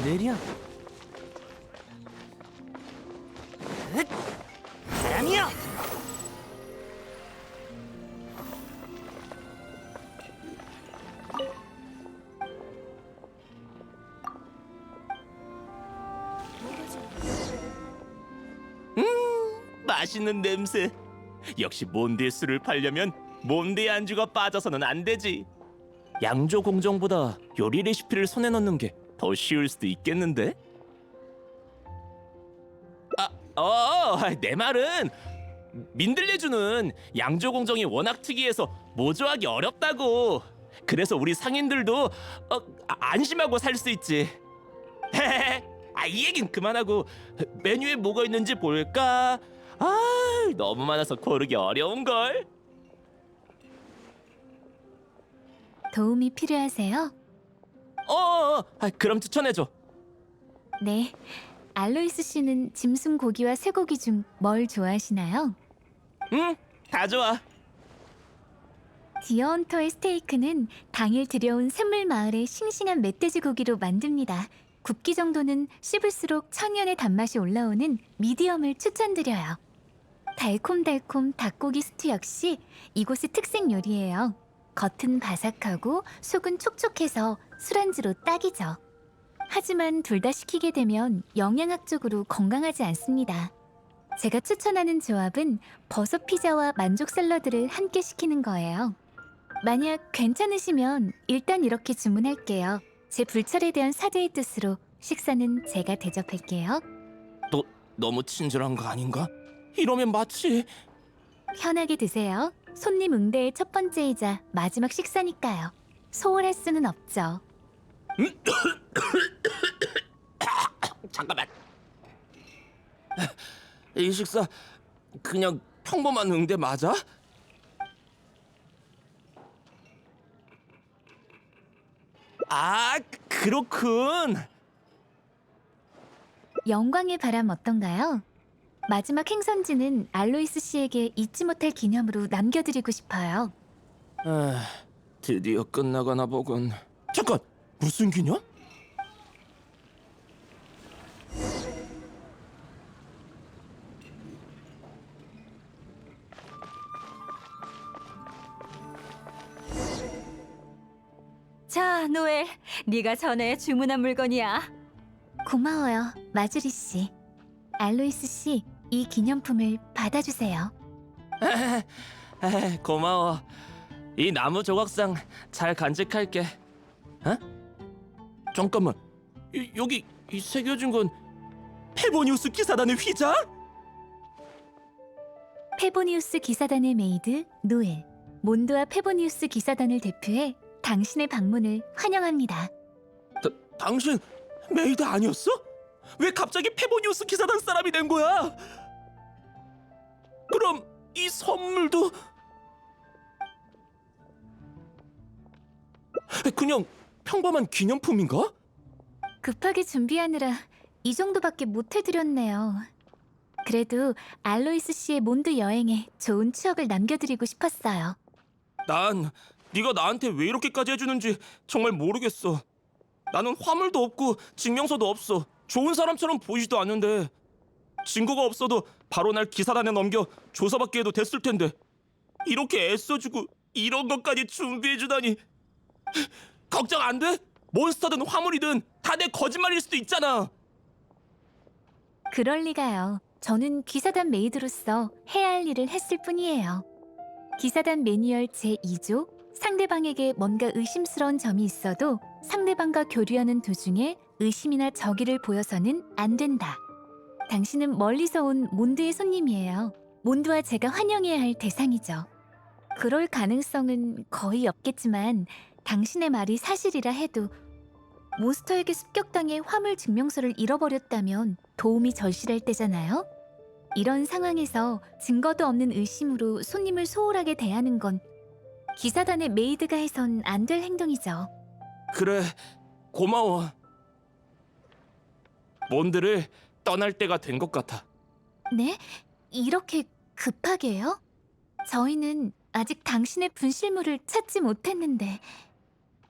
느려. 사랑이여. 맛있는 냄새. 역시 몬드의 술을 팔려면 몬드의 안주가 빠져서는 안 되지. 양조 공정보다 요리 레시피를 손에 넣는 게 더 쉬울 수도 있겠는데? 내 말은 민들레주는 양조 공정이 워낙 특이해서 모조하기 어렵다고. 그래서 우리 상인들도 안심하고 살 수 있지. 이 얘긴 그만하고 메뉴에 뭐가 있는지 볼까? 너무 많아서 고르기 어려운걸. 도움이 필요하세요? 그럼 추천해줘. 네. 알로이스 씨는 짐승 고기와 쇠고기 중 뭘 좋아하시나요? 응, 다 좋아. 디어헌터의 스테이크는 당일 들여온 샘물 마을의 싱싱한 멧돼지 고기로 만듭니다. 굽기 정도는 씹을수록 천연의 단맛이 올라오는 미디엄을 추천드려요. 달콤달콤 닭고기 스튜 역시 이곳의 특색 요리예요. 겉은 바삭하고 속은 촉촉해서 술안주로 딱이죠. 하지만 둘 다 시키게 되면 영양학적으로 건강하지 않습니다. 제가 추천하는 조합은 버섯 피자와 만족 샐러드를 함께 시키는 거예요. 만약 괜찮으시면 일단 이렇게 주문할게요. 제 불철에 대한 사죄의 뜻으로 식사는 제가 대접할게요. 너무 친절한 거 아닌가? 이러면 마치 편하게 드세요. 손님 응대의 첫 번째이자 마지막 식사니까요. 소홀할 수는 없죠. 잠깐만. 이 식사 그냥 평범한 응대 맞아? 아, 그렇군. 영광의 바람 어떤가요? 마지막 행선지는 알로이스 씨에게 잊지 못할 기념으로 남겨드리고 싶어요. 드디어 끝나가나 보군. 잠깐, 무슨 기념? 자, 노엘, 네가 전에 주문한 물건이야. 고마워요, 마주리 씨. 알로이스 씨, 이 기념품을 받아주세요. 고마워. 이 나무 조각상 잘 간직할게. 어? 잠깐만. 여기 새겨진 건 페보니우스 기사단의 휘장? 페보니우스 기사단의 메이드 노엘, 몬드와 페보니우스 기사단을 대표해 당신의 방문을 환영합니다. 당신 메이드 아니었어? 왜 갑자기 페보니우스 기사단 사람이 된 거야? 그럼 이 선물도 그냥 평범한 기념품인가? 급하게 준비하느라 이 정도밖에 못 해드렸네요. 그래도 알로이스 씨의 몬드 여행에 좋은 추억을 남겨드리고 싶었어요. 난 네가 나한테 왜 이렇게까지 해주는지 정말 모르겠어. 나는 화물도 없고 증명서도 없어. 좋은 사람처럼 보이지도 않는데 증거가 없어도 바로 날 기사단에 넘겨 조사받게 해도 됐을 텐데 이렇게 애써주고 이런 것까지 준비해주다니. 걱정 안 돼? 몬스터든 화물이든 다 내 거짓말일 수도 있잖아. 그럴 리가요. 저는 기사단 메이드로서 해야 할 일을 했을 뿐이에요. 기사단 매뉴얼 제2조, 상대방에게 뭔가 의심스러운 점이 있어도 상대방과 교류하는 도중에 의심이나 적의를 보여서는 안 된다. 당신은 멀리서 온 몬드의 손님이에요. 몬드와 제가 환영해야 할 대상이죠. 그럴 가능성은 거의 없겠지만 당신의 말이 사실이라 해도 몬스터에게 습격당해 화물 증명서를 잃어버렸다면 도움이 절실할 때잖아요. 이런 상황에서 증거도 없는 의심으로 손님을 소홀하게 대하는 건 기사단의 메이드가 해선 안 될 행동이죠. 그래, 고마워. 몬드를 떠날 때가 된 것 같아. 네? 이렇게 급하게요? 저희는 아직 당신의 분실물을 찾지 못했는데.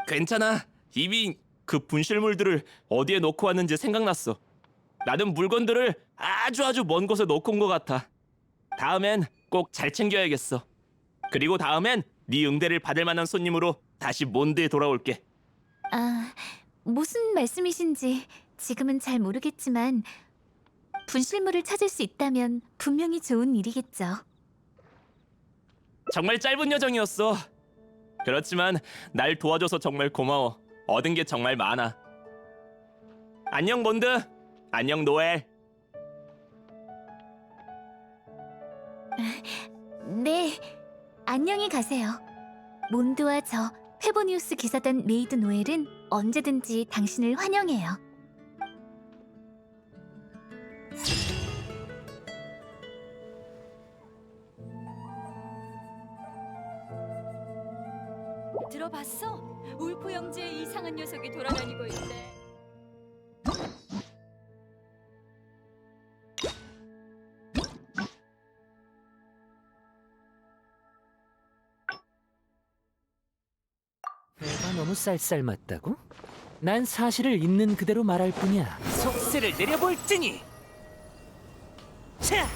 괜찮아. 이미 그 분실물들을 어디에 놓고 왔는지 생각났어. 나는 물건들을 아주 먼 곳에 놓고 온 것 같아. 다음엔 꼭 잘 챙겨야겠어. 그리고 다음엔 네 응대를 받을 만한 손님으로 다시 몬드에 돌아올게. 아, 무슨 말씀이신지 지금은 잘 모르겠지만 분실물을 찾을 수 있다면 분명히 좋은 일이겠죠. 정말 짧은 여정이었어. 그렇지만 날 도와줘서 정말 고마워. 얻은 게 정말 많아. 안녕 몬드. 안녕 노엘. 네, 안녕히 가세요. 몬드와 저 페보니우스 기사단 메이드 노엘은 언제든지 당신을 환영해요. 들어봤어? 울프 형제의 이상한 녀석이 돌아다니고 있대. 내가 너무 쌀쌀맞다고? 난 사실을 있는 그대로 말할 뿐이야. 속세를 내려볼지니. 자,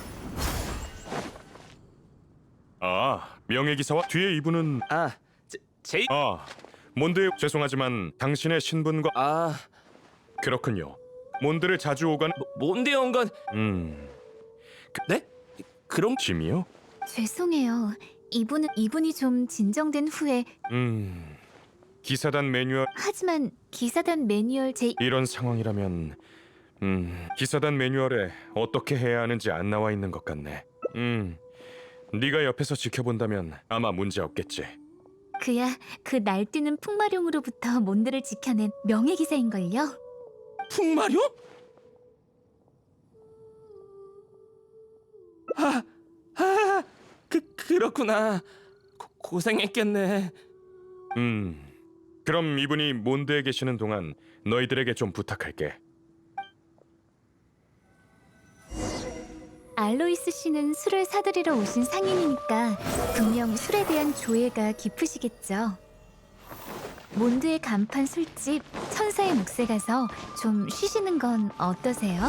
아, 명예기사와 뒤에 이분은 제이. 몬드의 죄송하지만 당신의 신분과 그렇군요. 몬드를 자주 오간 몬드에 온 건 네? 그럼 짐이요? 죄송해요. 이분이 좀 진정된 후에 기사단 매뉴얼 하지만 기사단 매뉴얼 이런 상황이라면 기사단 매뉴얼에 어떻게 해야 하는지 안 나와 있는 것 같네. 네가 옆에서 지켜본다면 아마 문제 없겠지. 그야 그 날뛰는 풍마룡으로부터 몬드를 지켜낸 명예기사인걸요. 풍마룡? 그렇구나. 고생했겠네. 그럼 이분이 몬드에 계시는 동안 너희들에게 좀 부탁할게. 알로이스 씨는 술을 사들이러 오신 상인이니까 분명 술에 대한 조예가 깊으시겠죠. 몬드의 간판 술집 천사의 묵새 가서 좀 쉬시는 건 어떠세요?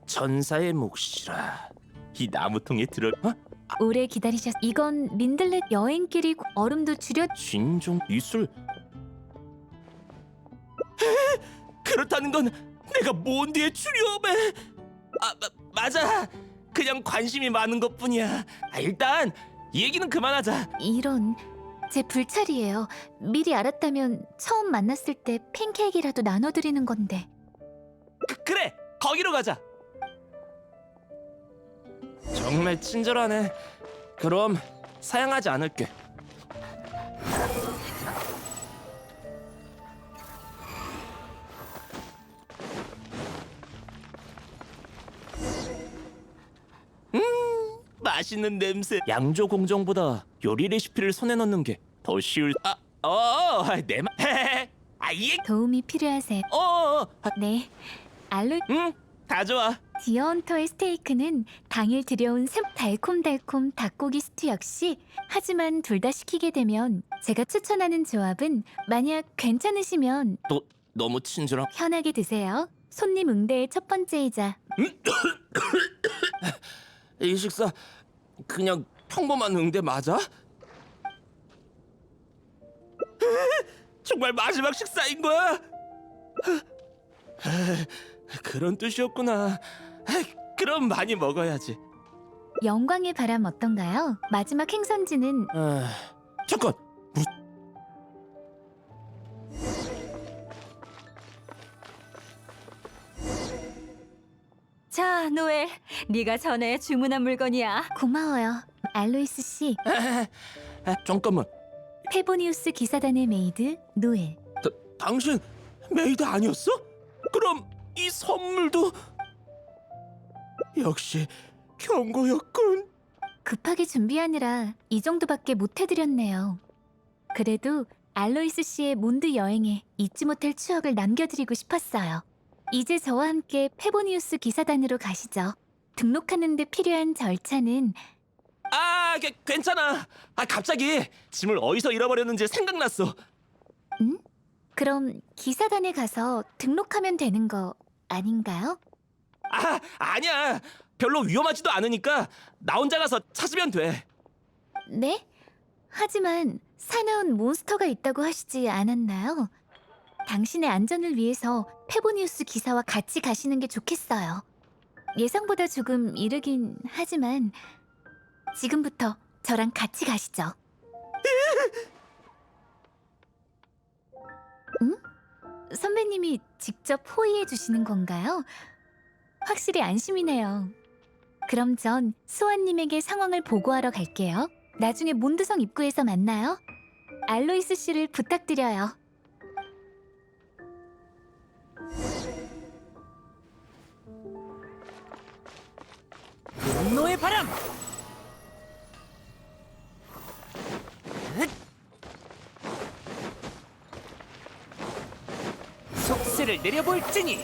전사의 몫이라. 이 나무통에 들어. 오래 이건 민들렛 여행길이 얼음도 줄여 진종 이술. 그렇다는 건 내가 몬드의 주류업에. 맞아. 그냥 관심이 많은 것뿐이야. 일단 이 얘기는 그만하자. 이런 제 불찰이에요. 미리 알았다면 처음 만났을 때 팬케이크라도 나눠드리는 건데. 그래, 거기로 가자. 정말 친절하네. 그럼 사양하지 않을게. 맛있는 냄새. 양조 공정보다 요리 레시피를 손에 넣는 게 더 쉬울. 내 말. 이게. 도움이 필요하세요? 네. 다 좋아. 디어헌터의 스테이크는 당일 들여온 달콤달콤 닭고기 스튜 역시 하지만 둘 다 시키게 되면 제가 추천하는 조합은 만약 괜찮으시면 또 너무 친절한. 편하게 드세요. 손님 응대의 첫 번째이자 이 식사 그냥 평범한 응대 맞아? 정말 마지막 식사인 거야? 그런 뜻이었구나. 그럼 많이 먹어야지. 영광의 바람 어떤가요? 마지막 행선지는 잠깐. 자, 노엘, 네가 전에 주문한 물건이야. 고마워요. 알로이스 씨, 잠깐만. 페보니우스 기사단의 메이드 노엘. 당신 메이드 아니었어? 그럼 이 선물도 역시 경고였군. 급하게 준비하느라 이 정도밖에 못 해드렸네요. 그래도 알로이스 씨의 몬드 여행에 잊지 못할 추억을 남겨드리고 싶었어요. 이제 저와 함께 페보니우스 기사단으로 가시죠. 등록하는 데 필요한 절차는 괜찮아. 갑자기 짐을 어디서 잃어버렸는지 생각났어. 그럼 기사단에 가서 등록하면 되는 거 아닌가요? 아니야. 별로 위험하지도 않으니까 나 혼자 가서 찾으면 돼. 네? 하지만 사나운 몬스터가 있다고 하시지 않았나요? 당신의 안전을 위해서 페보니우스 기사와 같이 가시는 게 좋겠어요. 예상보다 조금 이르긴 하지만 지금부터 저랑 같이 가시죠. 선배님이 직접 호의해 주시는 건가요? 확실히 안심이네요. 그럼 전 수원님에게 상황을 보고하러 갈게요. 나중에 몬드성 입구에서 만나요. 알로이스 씨를 부탁드려요. 분노의 바람! 속세를 내려볼지니!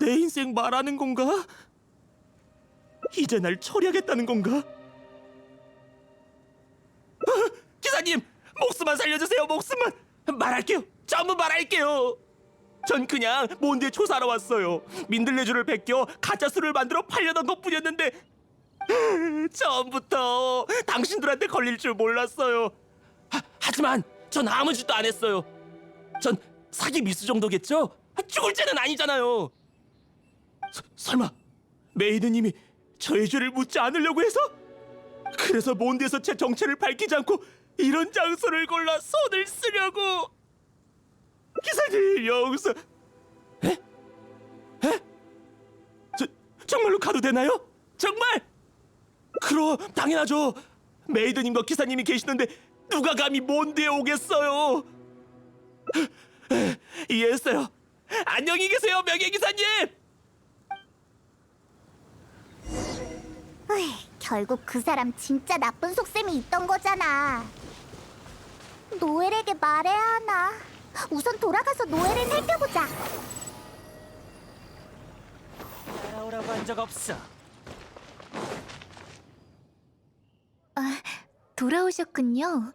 내 인생 말하는 건가? 이제 날 처리하겠다는 건가? 기사님! 목숨만 살려주세요, 목숨만! 말할게요! 전부 말할게요! 전 그냥 몬드에 조사하러 왔어요. 민들레주를 베껴 가짜 술을 만들어 팔려던 것뿐이었는데 처음부터 당신들한테 걸릴 줄 몰랐어요. 하지만 전 아무 짓도 안 했어요. 전 사기 미수 정도겠죠? 죽을 죄는 아니잖아요. 설마 메이드님이 저의 죄를 묻지 않으려고 해서? 그래서 몬드에서 제 정체를 밝히지 않고 이런 장소를 골라 손을 쓰려고. 기사님 용서. 에? 에? 정말로 가도 되나요? 정말? 그럼 당연하죠. 메이드님과 기사님이 계시는데 누가 감히 몬드에 오겠어요? 이해했어요. 안녕히 계세요, 명예기사님. 으이, 결국 그 사람 진짜 나쁜 속셈이 있던 거잖아. 노엘에게 말해야 하나? 우선 돌아가서 노엘을 살펴보자. 따라오라고 한 적 없어. 돌아오셨군요.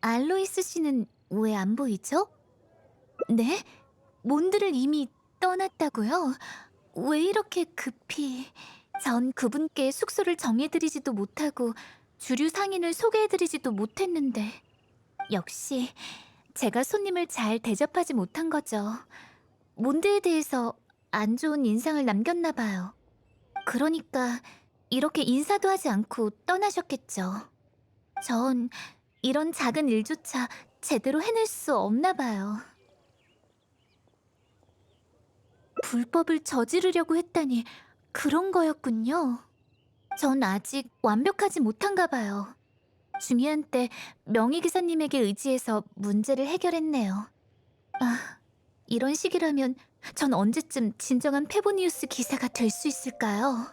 알로이스 씨는 왜 안 보이죠? 네? 몬드를 이미 떠났다고요? 왜 이렇게 급히... 전 그분께 숙소를 정해드리지도 못하고 주류 상인을 소개해드리지도 못했는데 역시 제가 손님을 잘 대접하지 못한 거죠. 몬드에 대해서 안 좋은 인상을 남겼나 봐요. 그러니까 이렇게 인사도 하지 않고 떠나셨겠죠. 전 이런 작은 일조차 제대로 해낼 수 없나 봐요. 불법을 저지르려고 했다니 그런 거였군요. 전 아직 완벽하지 못한가 봐요. 중요한 때 명의기사님에게 의지해서 문제를 해결했네요. 이런 식이라면 전 언제쯤 진정한 페보니우스 기사가 될 수 있을까요?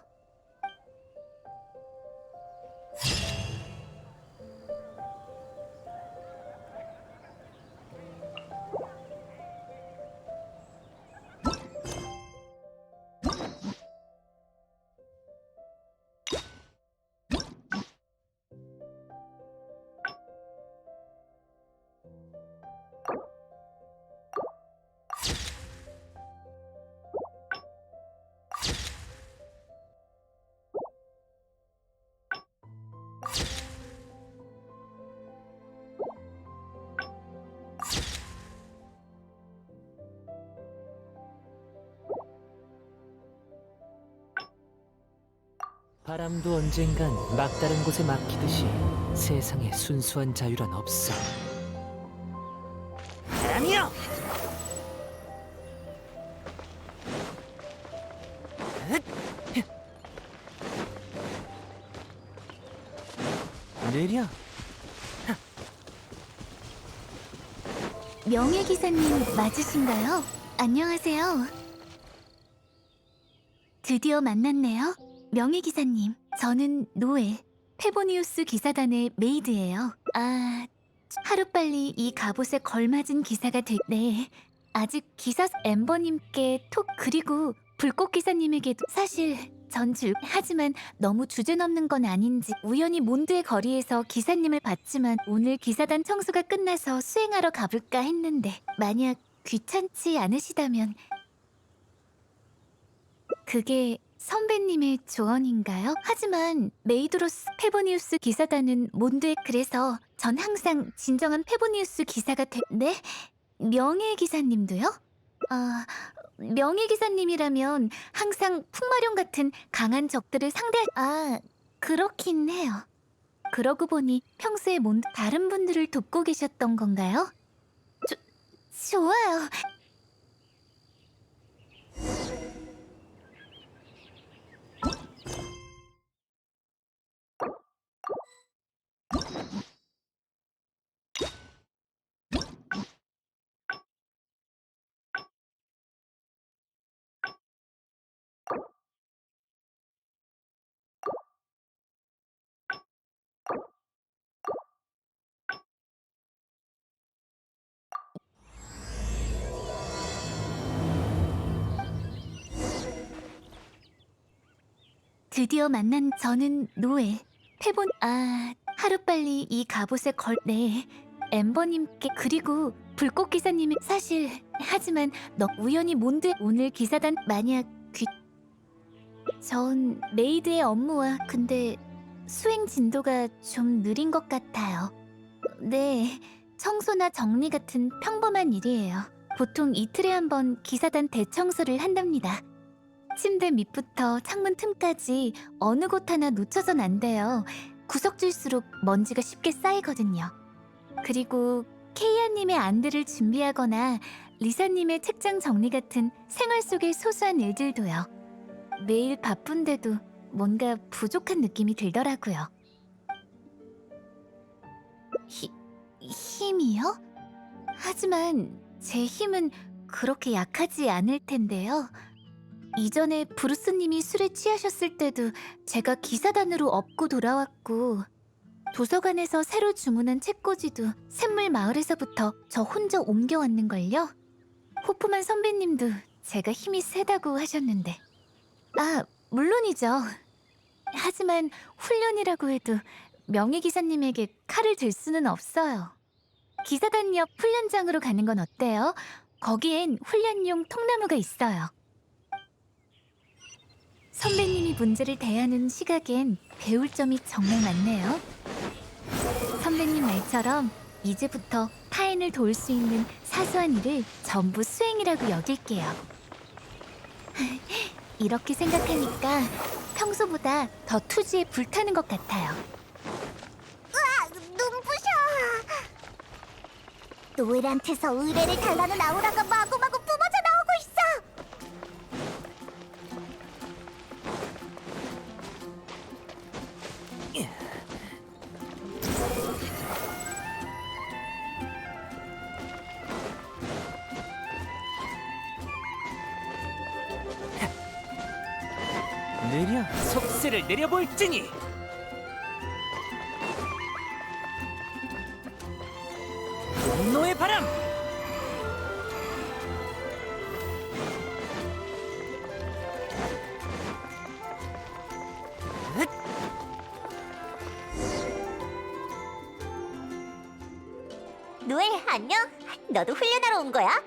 바람도 언젠간 막다른 곳에 막히듯이 세상에 순수한 자유란 없어. 바람이여! 느려. 명예기사님 맞으신가요? 안녕하세요. 드디어 만났네요. 명예기사님, 저는 노엘, 페보니우스 기사단의 메이드예요. 하루빨리 이 갑옷에 걸맞은 기사가 네. 아직 기사 엠버님께 그리고 불꽃 기사님에게도 사실 하지만 너무 주제넘는 건 아닌지 우연히 몬드의 거리에서 기사님을 봤지만 오늘 기사단 청소가 끝나서 수행하러 가볼까 했는데 만약 귀찮지 않으시다면 그게 선배님의 조언인가요? 하지만 메이드로스 페보니우스 기사단은 그래서 전 항상 진정한 페보니우스 기사가 네? 명예기사님도요? 명예기사님이라면 항상 풍마룡 같은 강한 적들을 그렇긴 해요. 그러고 보니 평소에 다른 분들을 돕고 계셨던 건가요? 좋아요. 드디어 만난 저는 노엘, 하루빨리 이 갑옷에 네. 엠버님께 그리고 불꽃 기사님이 사실 하지만 너 우연히 몬드 오늘 기사단 만약 전 메이드의 업무와 근데 수행 진도가 좀 느린 것 같아요. 네, 청소나 정리 같은 평범한 일이에요. 보통 이틀에 한 번 기사단 대청소를 한답니다. 침대 밑부터 창문 틈까지 어느 곳 하나 놓쳐선 안 돼요. 구석질수록 먼지가 쉽게 쌓이거든요. 그리고 케이아님의 안대를 준비하거나 리사님의 책장 정리 같은 생활 속의 소소한 일들도요. 매일 바쁜데도 뭔가 부족한 느낌이 들더라고요. 힘이요? 하지만 제 힘은 그렇게 약하지 않을 텐데요. 이전에 브루스님이 술에 취하셨을 때도 제가 기사단으로 업고 돌아왔고 도서관에서 새로 주문한 책꽂이도 샘물 마을에서부터 저 혼자 옮겨왔는걸요. 호프만 선배님도 제가 힘이 세다고 하셨는데 물론이죠. 하지만 훈련이라고 해도 명예기사님에게 칼을 들 수는 없어요. 기사단 옆 훈련장으로 가는 건 어때요? 거기엔 훈련용 통나무가 있어요. 선배님이 문제를 대하는 시각엔 배울 점이 정말 많네요. 선배님 말처럼 이제부터 타인을 도울 수 있는 사소한 일을 전부 수행이라고 여길게요. 이렇게 생각하니까 평소보다 더 투지에 불타는 것 같아요. 눈부셔. 노엘한테서 의뢰를 달라는 아우라가 마구마구 뿜어져 나오고 있어. 느려 속세를 내려볼지니. 분노의 바람. 노엘 안녕? 너도 훈련하러 온 거야?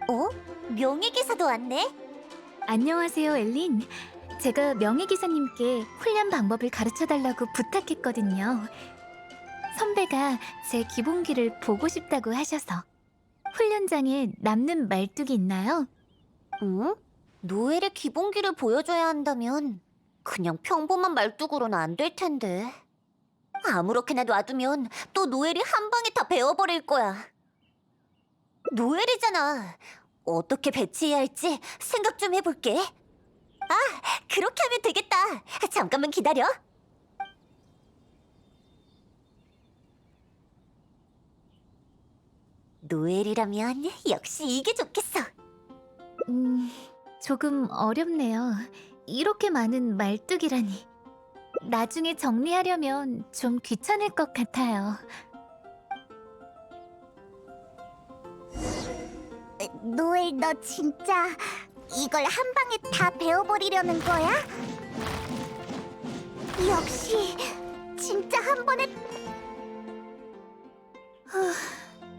어? 명예기사도 왔네? 안녕하세요, 엘린. 제가 명예기사님께 훈련 방법을 가르쳐달라고 부탁했거든요. 선배가 제 기본기를 보고 싶다고 하셔서. 훈련장에 남는 말뚝이 있나요? 응? 노엘의 기본기를 보여줘야 한다면 그냥 평범한 말뚝으로는 안 될 텐데. 아무렇게나 놔두면 또 노엘이 한 방에 다 베어버릴 거야. 노엘이잖아. 어떻게 배치해야 할지 생각 좀 해볼게. 그렇게 하면 되겠다. 잠깐만 기다려. 노엘이라면 역시 이게 좋겠어. 조금 어렵네요. 이렇게 많은 말뚝이라니. 나중에 정리하려면 좀 귀찮을 것 같아요. 노엘, 너 진짜 이걸 한 방에 다 베어버리려는 거야? 역시 진짜 한 번에.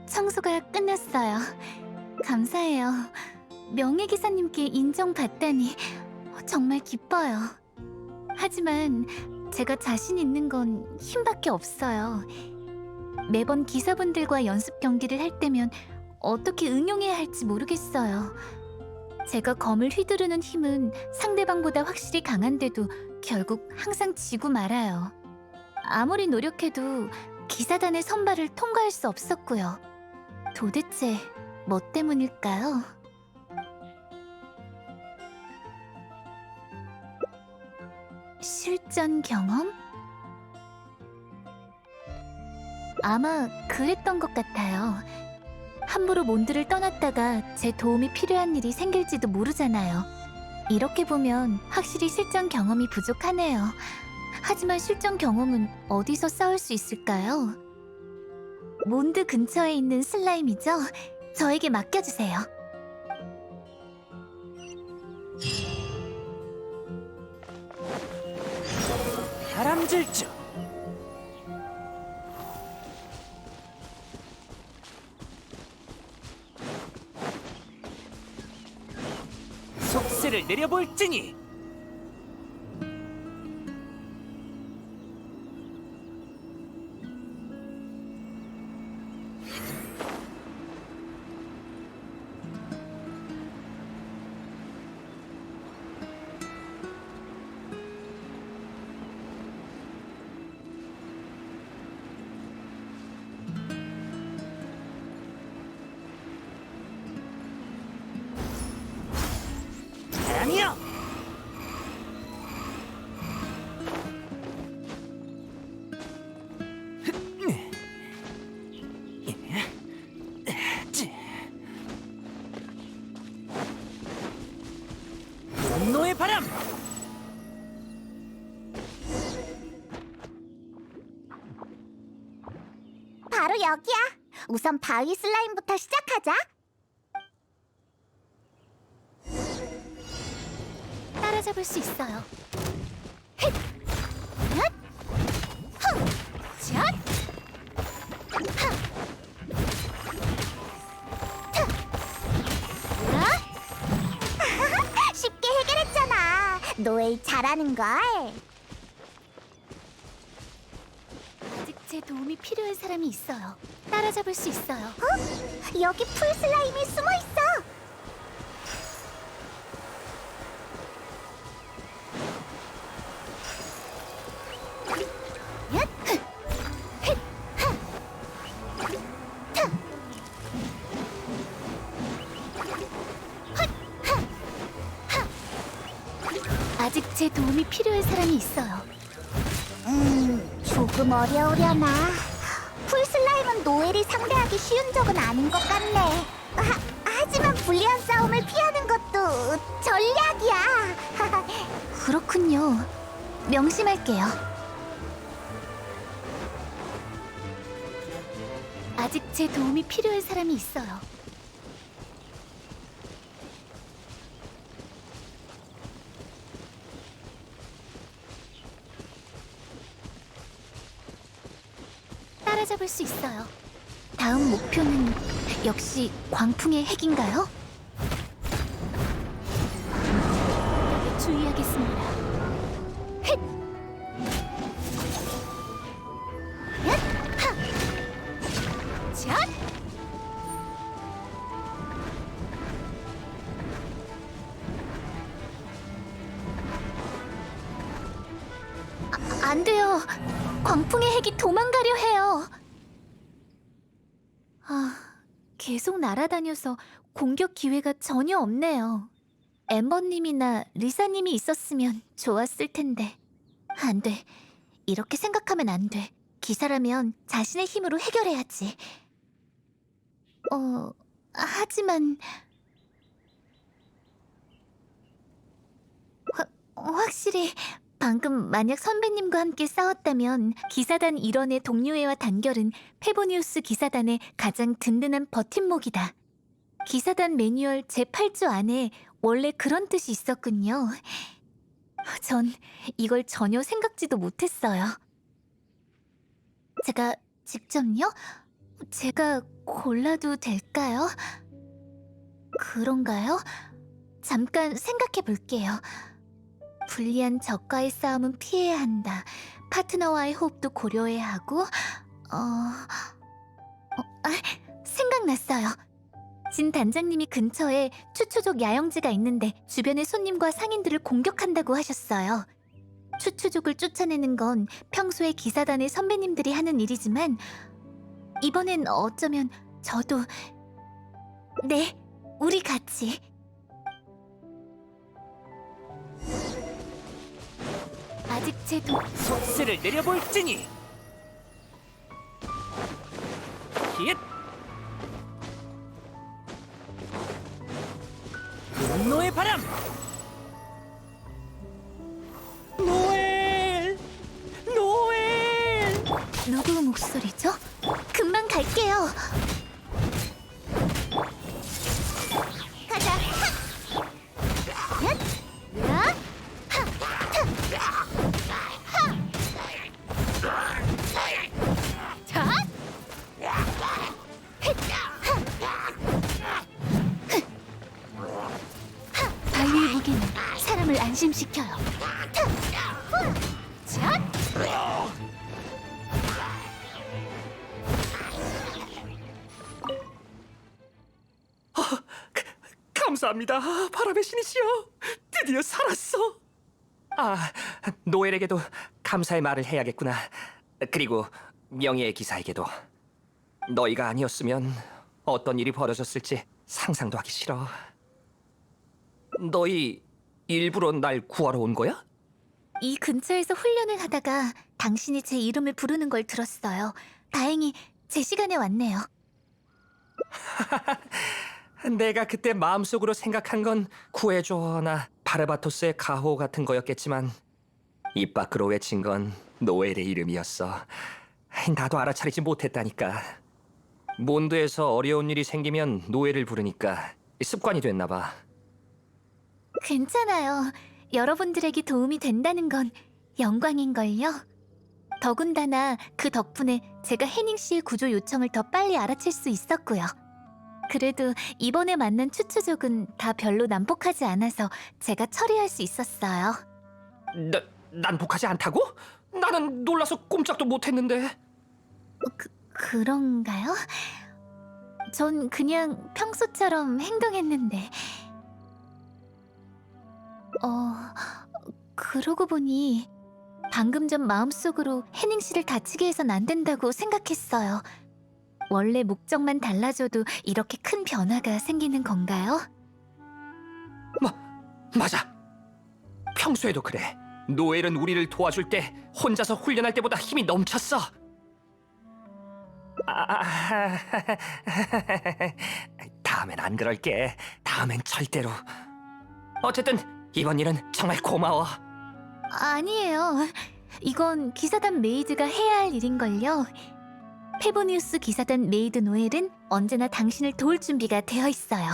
청소가 끝났어요. 감사해요. 명예기사님께 인정받다니 정말 기뻐요. 하지만 제가 자신 있는 건 힘밖에 없어요. 매번 기사분들과 연습 경기를 할 때면 어떻게 응용해야 할지 모르겠어요. 제가 검을 휘두르는 힘은 상대방보다 확실히 강한데도 결국 항상 지고 말아요. 아무리 노력해도 기사단의 선발을 통과할 수 없었고요. 도대체 뭐 때문일까요? 실전 경험? 아마 그랬던 것 같아요. 함부로 몬드를 떠났다가 제 도움이 필요한 일이 생길지도 모르잖아요. 이렇게 보면 확실히 실전 경험이 부족하네요. 하지만 실전 경험은 어디서 쌓을 수 있을까요? 몬드 근처에 있는 슬라임이죠? 저에게 맡겨주세요. 바람질주. 소스를 내려볼지니. 아니요. 분노의 바람. 바로 여기야. 우선 바위 슬라임부터 시작하자. 따라잡을 수 있어요. 헷! 얏! 흥! 얏! 하! 트! 으아! 쉽게 해결했잖아. 노엘 잘하는걸. 아직 제 도움이 필요한 사람이 있어요. 따라잡을 수 있어요. 여기 풀 슬라임이 숨어 있어. 얏! 흥! 헷! 하! 트! 헛! 하! 하! 아직 제 도움이 필요한 사람이 있어요. 조금 어려우려나. 풀 슬라임은 노엘이 상대하기 쉬운 적은 아닌 것 같네. 하지만 불리한 싸움을 피하는 것도 전략이야. 그렇군요. 명심할게요. 아직 제 도움이 필요한 사람이 있어요. 따라잡을 수 있어요. 다음 목표는 역시 광풍의 핵인가요? 주의하겠습니다. 헷! 얏! 하! 얏! 안 돼요. 광풍의 핵이 도망가려 해요. 계속 날아다녀서 공격 기회가 전혀 없네요. 엠버님이나 리사님이 있었으면 좋았을 텐데. 안 돼. 이렇게 생각하면 안 돼. 기사라면 자신의 힘으로 해결해야지. 하지만... 확실히 방금 만약 선배님과 함께 싸웠다면 기사단 일원의 동료애와 단결은 페보니우스 기사단의 가장 든든한 버팀목이다. 기사단 매뉴얼 제8조 안에 원래 그런 뜻이 있었군요. 전 이걸 전혀 생각지도 못했어요. 제가 직접요? 제가 골라도 될까요? 그런가요? 잠깐 생각해 볼게요. 불리한 적과의 싸움은 피해야 한다. 파트너와의 호흡도 고려해야 하고, 생각났어요. 진 단장님이 근처에 추추족 야영지가 있는데 주변의 손님과 상인들을 공격한다고 하셨어요. 추추족을 쫓아내는 건 평소에 기사단의 선배님들이 하는 일이지만 이번엔 어쩌면 저도... 네, 우리 같이... 아직 제 소스를 내려볼지니. 힛! 분노의 바람. 노엘! 노엘! 누구 목소리죠? 금방 갈게요. 가자. 얏! 으아! 바위의 무게는 몸을 안심시켜요. 감사합니다, 바람의 신이시여. 드디어 살았어. 아, 노엘에게도 감사의 말을 해야겠구나. 그리고 명예의 기사에게도. 너희가 아니었으면 어떤 일이 벌어졌을지 상상도 하기 싫어. 너희 일부러 날 구하러 온 거야? 이 근처에서 훈련을 하다가 당신이 제 이름을 부르는 걸 들었어요. 다행히 제 시간에 왔네요. 내가 그때 마음속으로 생각한 건 구해줘나 바르바토스의 가호 같은 거였겠지만 입 밖으로 외친 건 노엘의 이름이었어. 나도 알아차리지 못했다니까. 몬드에서 어려운 일이 생기면 노엘을 부르니까 습관이 됐나 봐. 괜찮아요. 여러분들에게 도움이 된다는 건 영광인걸요. 더군다나 그 덕분에 제가 해닝 씨의 구조 요청을 더 빨리 알아챌 수 있었고요. 그래도 이번에 만난 추추족은 다 별로 난폭하지 않아서 제가 처리할 수 있었어요. 난폭하지 않다고? 나는 놀라서 꼼짝도 못했는데. 그런가요? 전 그냥 평소처럼 행동했는데. 그러고 보니 방금 전 마음속으로 해닝 씨를 다치게 해선 안 된다고 생각했어요. 원래 목적만 달라져도 이렇게 큰 변화가 생기는 건가요? 맞아. 평소에도 그래. 노엘은 우리를 도와줄 때 혼자서 훈련할 때보다 힘이 넘쳤어. 다음엔 안 그럴게. 다음엔 절대로. 어쨌든 이번 일은 정말 고마워. 아니에요. 이건 기사단 메이드가 해야 할 일인걸요. 페보니우스 기사단 메이드 노엘은 언제나 당신을 도울 준비가 되어 있어요.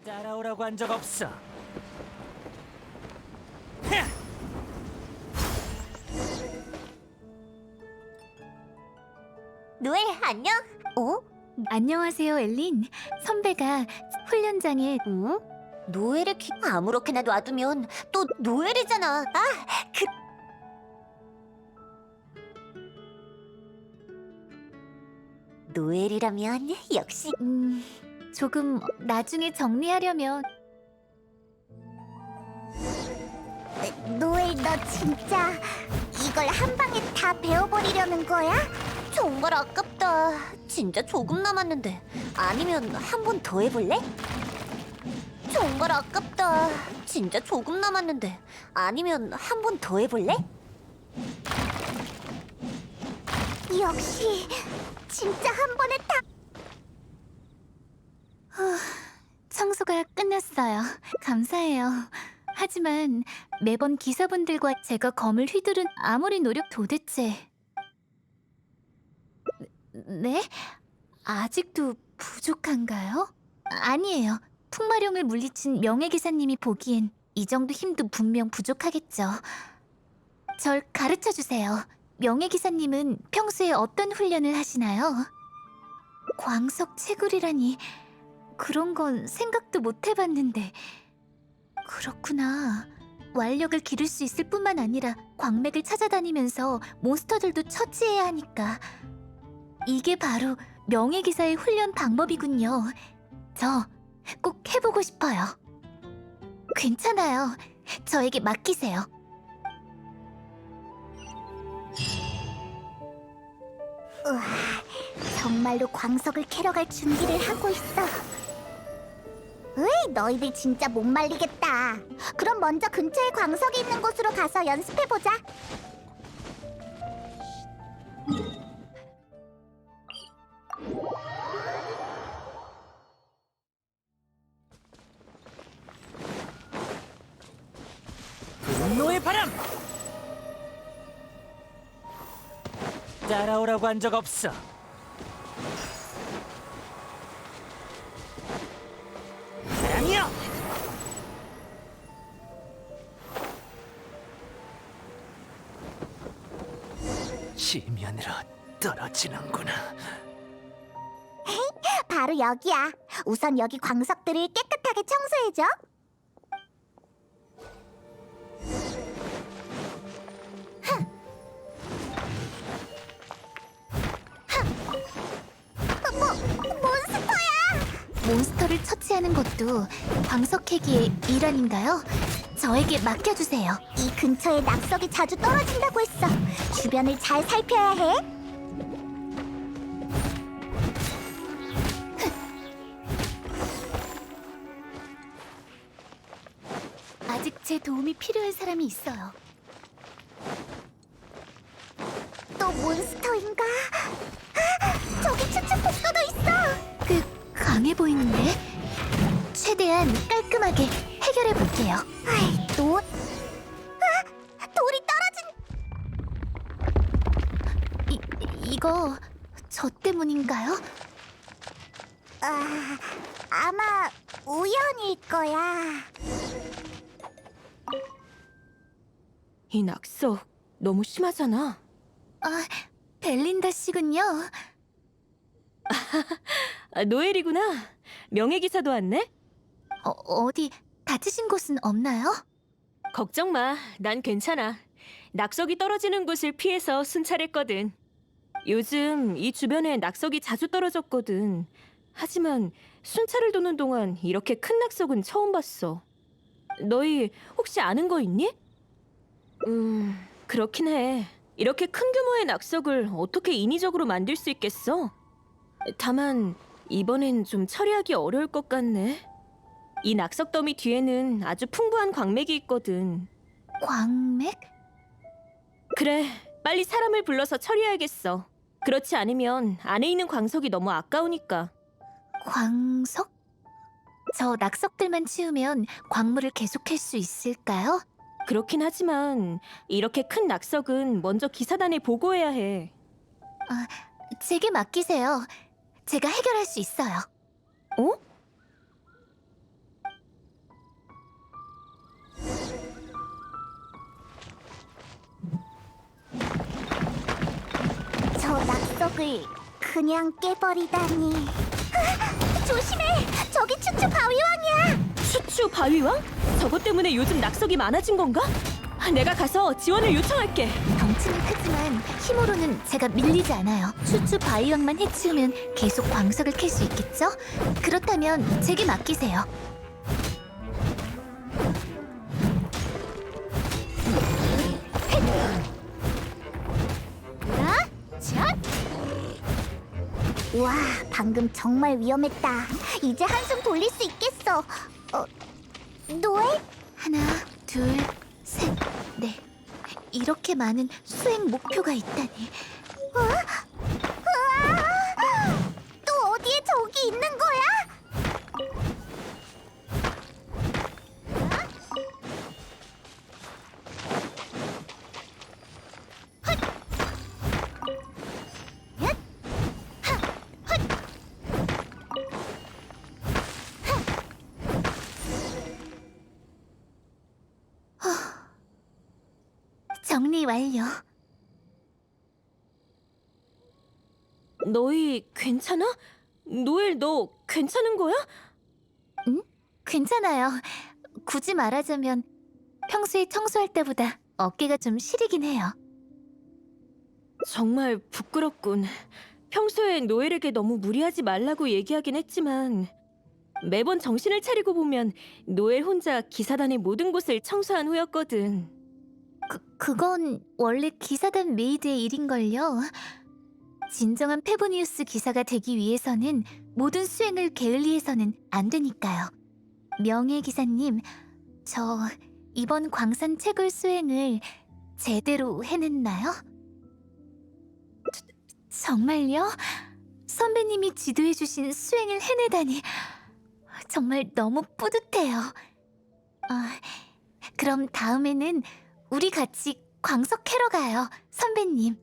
따라오라고 한 적 없어. 노엘 안녕? 안녕하세요, 엘린. 선배가 훈련장에 응? 노엘의 키 아무렇게나 놔두면 또 노엘이잖아. 노엘이라면 역시 조금 나중에 정리하려면. 노엘 너 진짜 이걸 한 방에 다 배워버리려는 거야? 정말 아깝다. 진짜 조금 남았는데. 아니면 한 번 더 해볼래? 정말 아깝다. 진짜 조금 남았는데. 아니면 한 번 더 해볼래? 역시 진짜 한 번에 다. 청소가 끝났어요. 감사해요. 하지만 매번 기사분들과 제가 검을 휘두른 아무리 노력 도대체. 네? 아직도 부족한가요? 아니에요. 풍마룡을 물리친 명예기사님이 보기엔 이 정도 힘도 분명 부족하겠죠. 절 가르쳐주세요. 명예기사님은 평소에 어떤 훈련을 하시나요? 광석 채굴이라니, 그런 건 생각도 못 해봤는데. 그렇구나. 완력을 기를 수 있을 뿐만 아니라 광맥을 찾아다니면서 몬스터들도 처치해야 하니까. 이게 바로 명예기사의 훈련 방법이군요. 저 꼭 해보고 싶어요. 괜찮아요. 저에게 맡기세요. 우와, 정말로 광석을 캐러 갈 준비를 하고 있어. 으이, 너희들 진짜 못 말리겠다. 그럼 먼저 근처에 광석이 있는 곳으로 가서 연습해보자. 분노의 바람! 따라오라고 한 적 없어. 사랑이여! 지면으로 떨어지는구나. 바로 여기야. 우선 여기 광석들을 깨끗하게 청소해줘. 몬스터야! 몬스터를 처치하는 것도 광석 캐기의 일 아닌가요? 저에게 맡겨주세요. 이 근처에 낙석이 자주 떨어진다고 했어. 주변을 잘 살펴야 해. 아직 제 도움이 필요한 사람이 있어요. 또 몬스터인가? 아, 저기 추추폭도도 있어. 강해 보이는데? 최대한 깔끔하게 해결해 볼게요. 아이, 또? 아, 돌이 떨어진. 이거 저 때문인가요? 아, 아마 우연일 거야. 이 낙석 너무 심하잖아. 아, 벨린다 씨군요. 노엘이구나. 명예기사도 왔네? 어디 다치신 곳은 없나요? 걱정 마. 난 괜찮아. 낙석이 떨어지는 곳을 피해서 순찰했거든. 요즘 이 주변에 낙석이 자주 떨어졌거든. 하지만 순찰을 도는 동안 이렇게 큰 낙석은 처음 봤어. 너희 혹시 아는 거 있니? 그렇긴 해. 이렇게 큰 규모의 낙석을 어떻게 인위적으로 만들 수 있겠어? 다만 이번엔 좀 처리하기 어려울 것 같네. 이 낙석 더미 뒤에는 아주 풍부한 광맥이 있거든. 광맥? 그래, 빨리 사람을 불러서 처리해야겠어. 그렇지 않으면 안에 있는 광석이 너무 아까우니까. 광석? 저 낙석들만 치우면 광물을 계속 캘 수 있을까요? 그렇긴 하지만 이렇게 큰 낙석은 먼저 기사단에 보고해야 해. 제게 맡기세요. 제가 해결할 수 있어요. 어? 저 낙석을 그냥 깨버리다니. 아, 조심해! 저기 추추 바위왕이야! 추추 바위왕? 저것 때문에 요즘 낙석이 많아진 건가? 내가 가서 지원을 요청할게. 덩치는 크지만 힘으로는 제가 밀리지 않아요. 추추 바위왕만 해치우면 계속 광석을 캘 수 있겠죠? 그렇다면 제게 맡기세요. 와, 방금 정말 위험했다. 이제 한숨 돌릴 수 있겠어. 노엘? 하나, 둘, 셋, 넷. 이렇게 많은 수행 목표가 있다니. 우와! 또 어디에 적이 있는 거야? 정리 완료. 너희 괜찮아? 노엘 너 괜찮은 거야? 괜찮아요. 굳이 말하자면 평소에 청소할 때보다 어깨가 좀 시리긴 해요. 정말 부끄럽군. 평소에 노엘에게 너무 무리하지 말라고 얘기하긴 했지만 매번 정신을 차리고 보면 노엘 혼자 기사단의 모든 곳을 청소한 후였거든. 그건 원래 기사단 메이드의 일인걸요. 진정한 페보니우스 기사가 되기 위해서는 모든 수행을 게을리해서는 안 되니까요. 명예 기사님, 저 이번 광산 채굴 수행을 제대로 해냈나요? 정말요? 선배님이 지도해주신 수행을 해내다니 정말 너무 뿌듯해요. 그럼 다음에는 우리 같이 광석 캐러 가요, 선배님.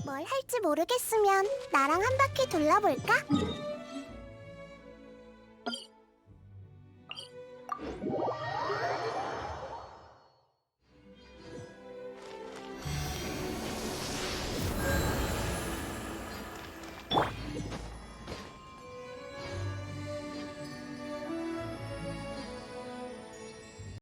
뭘 할지 모르겠으면 나랑 한 바퀴 둘러볼까?